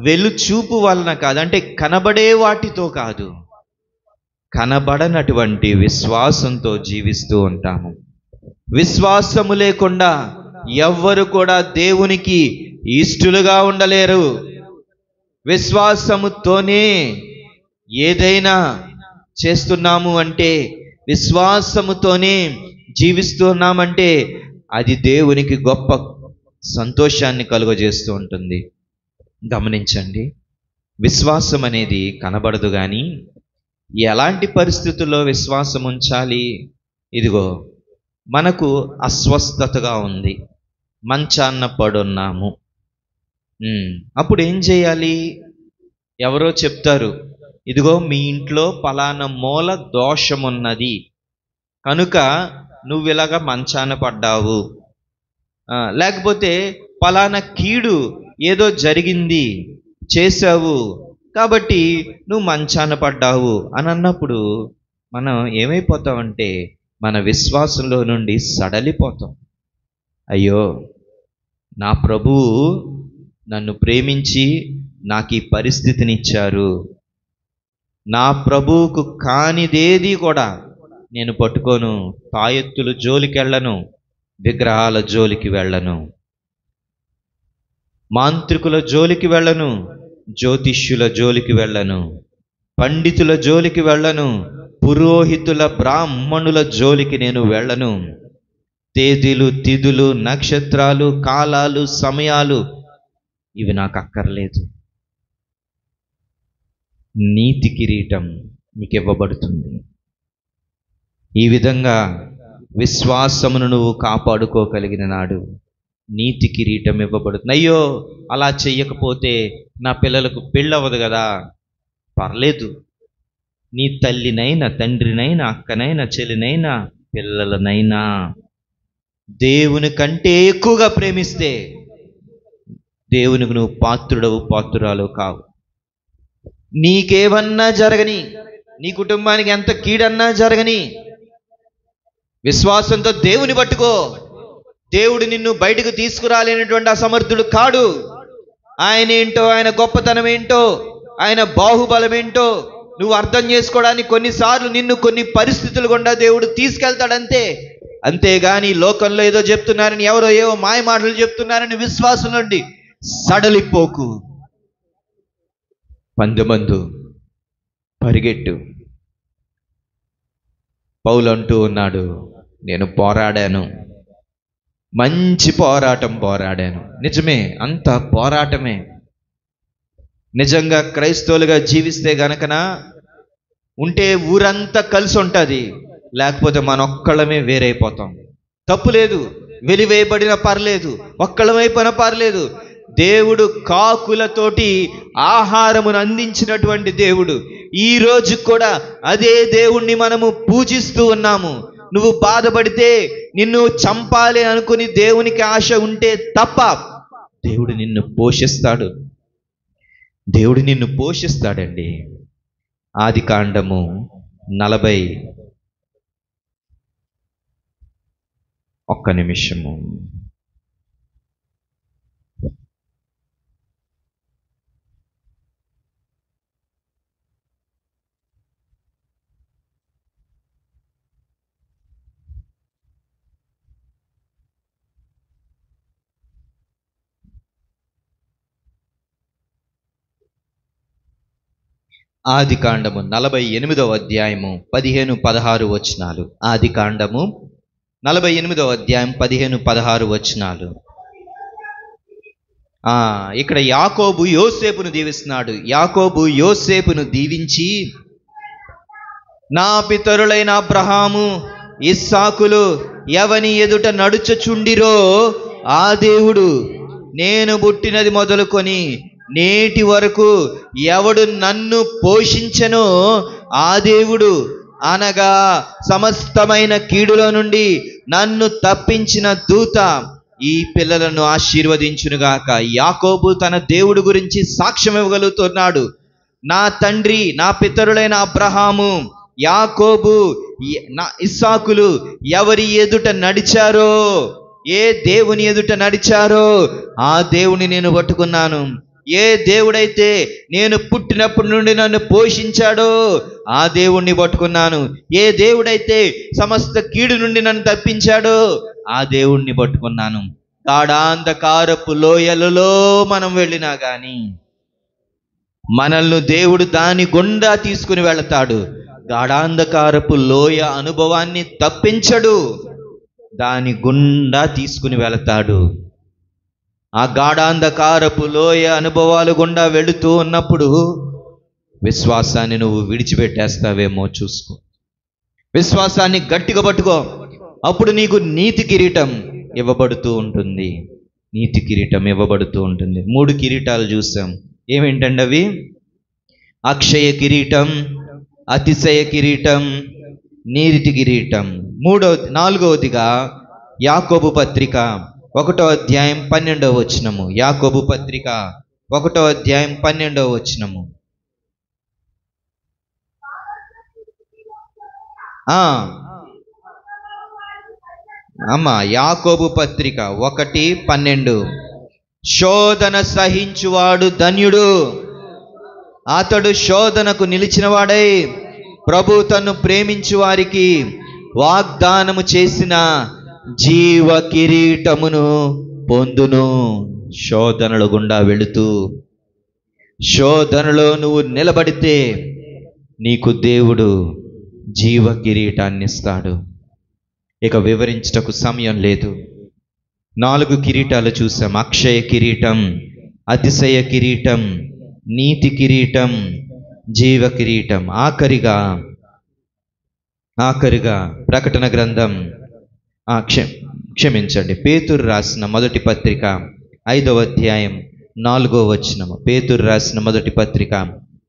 వెలుచూపు వలన కాదు, అంటే కనబడే వాటితో కాదు, కనబడనటువంటి విశ్వాసంతో జీవిస్తూ ఉంటాము. విశ్వాసము లేకుండా ఎవ్వరు కూడా దేవునికి ఇష్టలుగా ఉండలేరు. విశ్వాసముతోనే ఏదైనా చేస్తున్నాము అంటే, విశ్వాసముతోనే జీవిస్తున్నామంటే అది దేవునికి గొప్ప సంతోషాన్ని కలుగజేస్తూ ఉంటుంది. గమనించండి, విశ్వాసం అనేది కనబడదు కానీ ఎలాంటి పరిస్థితుల్లో విశ్వాసం ఉంచాలి? ఇదిగో, మనకు అస్వస్థతగా ఉంది, మంచాన్న పడున్నాము. అప్పుడు ఏం చేయాలి? ఎవరో చెప్తారు, ఇదిగో మీ ఇంట్లో పలానా మూల దోషమున్నది కనుక నువ్వు ఇలాగా మంచాన పడ్డావు, లేకపోతే పలానా కీడు ఏదో జరిగింది చేశావు కాబట్టి నువ్వు మంచాన పడ్డావు అని అన్నప్పుడు మనం ఏమైపోతామంటే మన విశ్వాసంలో నుండి సడలిపోతాం. అయ్యో, నా ప్రభువు నన్ను ప్రేమించి నాకు ఈ పరిస్థితిని ఇచ్చారు, నా ప్రభువుకు కానిదేది కూడా నేను పట్టుకోను, తాయెత్తుల జోలికి వెళ్ళను, విగ్రహాల జోలికి వెళ్ళను, మాంత్రికుల జోలికి వెళ్ళను, జ్యోతిష్యుల జోలికి వెళ్ళను, పండితుల జోలికి వెళ్ళను, పురోహితుల బ్రాహ్మణుల జోలికి నేను వెళ్ళను. తేదీలు, తిథులు, నక్షత్రాలు, కాలాలు, సమయాలు ఇవి నాకు అక్కర్లేదు. నీతి కిరీటం నీకు ఇవ్వబడుతుంది. ఈ విధంగా విశ్వాసమును నువ్వు కాపాడుకోగలిగిన నాడు నీతి కిరీటం ఇవ్వబడుతుంది. అయ్యో, అలా చెయ్యకపోతే నా పిల్లలకు పెళ్ళవదు కదా. పర్లేదు, నీ తల్లినైనా, తండ్రినైనా, అక్కనైనా, చెల్లినైనా, పిల్లలనైనా దేవుని కంటే ఎక్కువగా ప్రేమిస్తే దేవునికి నువ్వు పాత్రుడవు, పాత్రురాలు కావు. నీకేమన్నా జరగని, నీ కుటుంబానికి ఎంత కీడన్నా జరగని, విశ్వాసంతో దేవుని పట్టుకో. దేవుడు నిన్ను బయటకు తీసుకురాలేనటువంటి అసమర్థుడు కాడు. ఆయన ఏంటో, ఆయన గొప్పతనం ఏంటో, ఆయన బాహుబలం ఏంటో నువ్వు అర్థం చేసుకోవడానికి కొన్నిసార్లు నిన్ను కొన్ని పరిస్థితులు గుండా దేవుడు తీసుకెళ్తాడంతే. అంతేగాని లోకంలో ఏదో చెప్తున్నారని, ఎవరో ఏవో మాయ మాటలు చెప్తున్నారని విశ్వాసం నుండి సడలిపోకు. పందెమందు పరిగెట్టు. పౌలు అంటూ ఉన్నాడు, నేను పోరాడాను, మంచి పోరాటం పోరాడాను. నిజమే, అంత పోరాటమే. నిజంగా క్రైస్తవులుగా జీవిస్తే గనకన ఉంటే ఊరంతా కలిసి ఉంటుంది, లేకపోతే మనొక్కళ్ళమే వేరైపోతాం. తప్పులేదు, వెలివేయబడిన పర్లేదు, ఒక్కళ్ళమైపోయిన పర్లేదు. దేవుడు కాకులతోటి ఆహారమును అందించినటువంటి దేవుడు. ఈ రోజు కూడా అదే దేవుణ్ణి మనము పూజిస్తూ ఉన్నాము. నువ్వు బాధపడితే, నిన్ను చంపాలి అనుకుని దేవునికి ఆశ ఉంటే తప్ప దేవుడు నిన్ను పోషిస్తాడు. దేవుడు నిన్ను పోషిస్తాడండి. ఆదికాండము 40 ఒక్క నిమిషము. ఆదికాండము 48వ అధ్యాయము 15-16 వచనాలు. ఆదికాండము 48వ అధ్యాయం 15-16 వచనాలు. ఇక్కడ యాకోబు యోసేపును దీవిస్తున్నాడు. యాకోబు యోసేపును దీవించి, నా పితరులైన అబ్రహాము, ఇస్సాకులు ఎవని ఎదుట నడుచుచుండిరో ఆ దేవుడు, నేను పుట్టినది మొదలుకొని నేటి వరకు ఎవడు నన్ను పోషించెనో ఆ దేవుడు, అనగా సమస్తమైన కీడులో నుండి నన్ను తప్పించిన దూత ఈ పిల్లలను ఆశీర్వదించునుగాక. యాకోబు తన దేవుడు గురించి సాక్ష్యం ఇవ్వగలుగుతున్నాడు. నా తండ్రి, నా పితరులైన అబ్రహాము, యాకోబు, ఇస్సాకులు ఎవరి ఎదుట నడిచారో, ఏ దేవుని ఎదుట నడిచారో ఆ దేవుని నేను పట్టుకున్నాను. ఏ దేవుడైతే నేను పుట్టినప్పటి నుండి నన్ను పోషించాడో ఆ దేవుణ్ణి పట్టుకున్నాను. ఏ దేవుడైతే సమస్త కీడు నుండి నన్ను తప్పించాడో ఆ దేవుణ్ణి పట్టుకున్నాను. గాఢాంధకారపు లోయలలో మనం వెళ్ళినా కానీ మనల్ని దేవుడు దాని గుండా తీసుకుని వెళతాడు. గాఢాంధకారపు లోయ అనుభవాన్ని తప్పించడు, దాని గుండా తీసుకుని వెళతాడు. ఆ గాఢాంధకారపు లోయ అనుభవాలు గుండా వెళుతూ ఉన్నప్పుడు విశ్వాసాన్ని నువ్వు విడిచిపెట్టేస్తావేమో చూసుకో. విశ్వాసాన్ని గట్టిగా పట్టుకో. అప్పుడు నీకు నీతి కిరీటం ఇవ్వబడుతూ ఉంటుంది. నీతి కిరీటం ఇవ్వబడుతూ ఉంటుంది. 3 కిరీటాలు చూసాం. ఏమేంటండి అవి? అక్షయ కిరీటం, అతిశయ కిరీటం, నీతి కిరీటం. 4వదిగా యాకోబు పత్రిక 1వ అధ్యాయం 12వ వచనము. యాకోబు పత్రిక 1వ అధ్యాయం 12వ వచనము. యాకోబు పత్రిక 1:12. శోధన సహించువాడు ధన్యుడు, అతడు శోధనకు నిలిచినవాడై ప్రభు తన్ను ప్రేమించు వారికి వాగ్దానము చేసిన జీవ కిరీటమును పొందును. శోధనల గుండా వెళుతూ శోధనలో నువ్వు నిలబడితే నీకు దేవుడు జీవ కిరీటాన్ని ఇస్తాడు. ఇక వివరించటకు సమయం లేదు. 4 కిరీటాలు చూసాం. అక్షయ కిరీటం, అతిశయ కిరీటం, నీతి కిరీటం, జీవ కిరీటం. ఆఖరిగా ప్రకటన గ్రంథం క్షమించండి పేతురు రాసిన మొదటి పత్రిక 5వ అధ్యాయం 4వ వచనము. పేతురు రాసిన మొదటి పత్రిక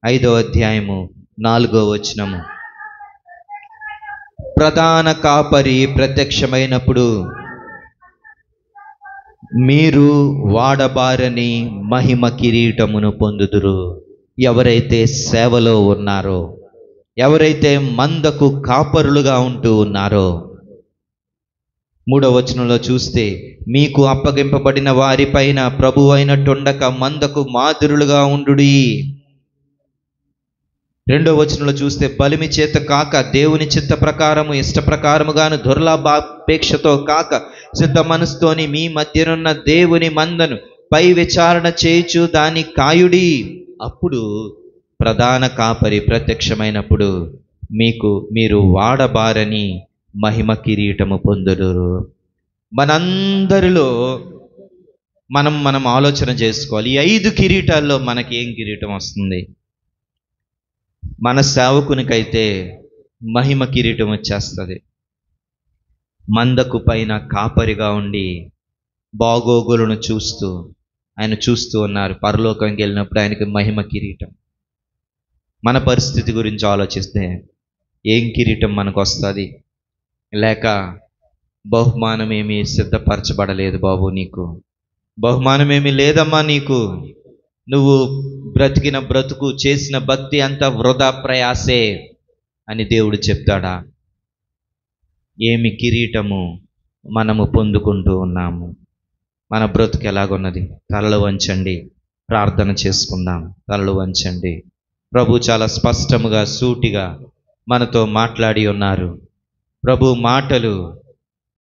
5వ అధ్యాయము 4వ వచనము. ప్రధాన కాపరి ప్రత్యక్షమైనప్పుడు మీరు వాడబారని మహిమ కిరీటమును పొందుదురు. ఎవరైతే సేవలో ఉన్నారో, ఎవరైతే మందకు కాపరులుగా ఉంటూ ఉన్నారో. 3వ వచనంలో చూస్తే మీకు అప్పగింపబడిన వారిపైన ప్రభు అయినట్టుండక మందకు మాదిరులుగా ఉండుడి. 2వ వచనంలో చూస్తే బలిమి చేత కాక దేవుని చిత్త ప్రకారము ఇష్ట ప్రకారముగాను దుర్లాభాపేక్షతో కాక సిద్ధ మనసుతోని మీ మధ్యనున్న దేవుని మందను పై విచారణ చేయుచు దాని కాయుడి. అప్పుడు ప్రధాన కాపరి ప్రత్యక్షమైనప్పుడు మీరు వాడబారని మహిమ కిరీటము పొందుదురు. మనందరిలో మనం ఆలోచన చేసుకోవాలి. ఈ 5 కిరీటాల్లో మనకి ఏం కిరీటం వస్తుంది? మన సేవకునికైతే మహిమ కిరీటం వచ్చేస్తుంది. మందకు పైన కాపరిగా ఉండి బాగోగులను ఆయన చూస్తూ ఉన్నారు. పరలోకంకి వెళ్ళినప్పుడు ఆయనకి మహిమ కిరీటం. మన పరిస్థితి గురించి ఆలోచిస్తే ఏం కిరీటం మనకు వస్తుంది? లేక బహుమానం ఏమీ సిద్ధపరచబడలేదు బాబు, నీకు బహుమానం ఏమీ లేదమ్మా, నీకు నువ్వు బ్రతికిన బ్రతుకు చేసిన భక్తి అంతా వృధా ప్రయాసే అని దేవుడు చెప్తాడా? ఏమి కిరీటము మనము పొందుకుంటూ ఉన్నాము? మన బ్రతుకు ఎలాగున్నది? తలలు వంచండి, ప్రార్థన చేసుకుందాం. తలలు వంచండి. ప్రభు చాలా స్పష్టముగా సూటిగా మనతో మాట్లాడి ఉన్నారు. ప్రభు మాటలు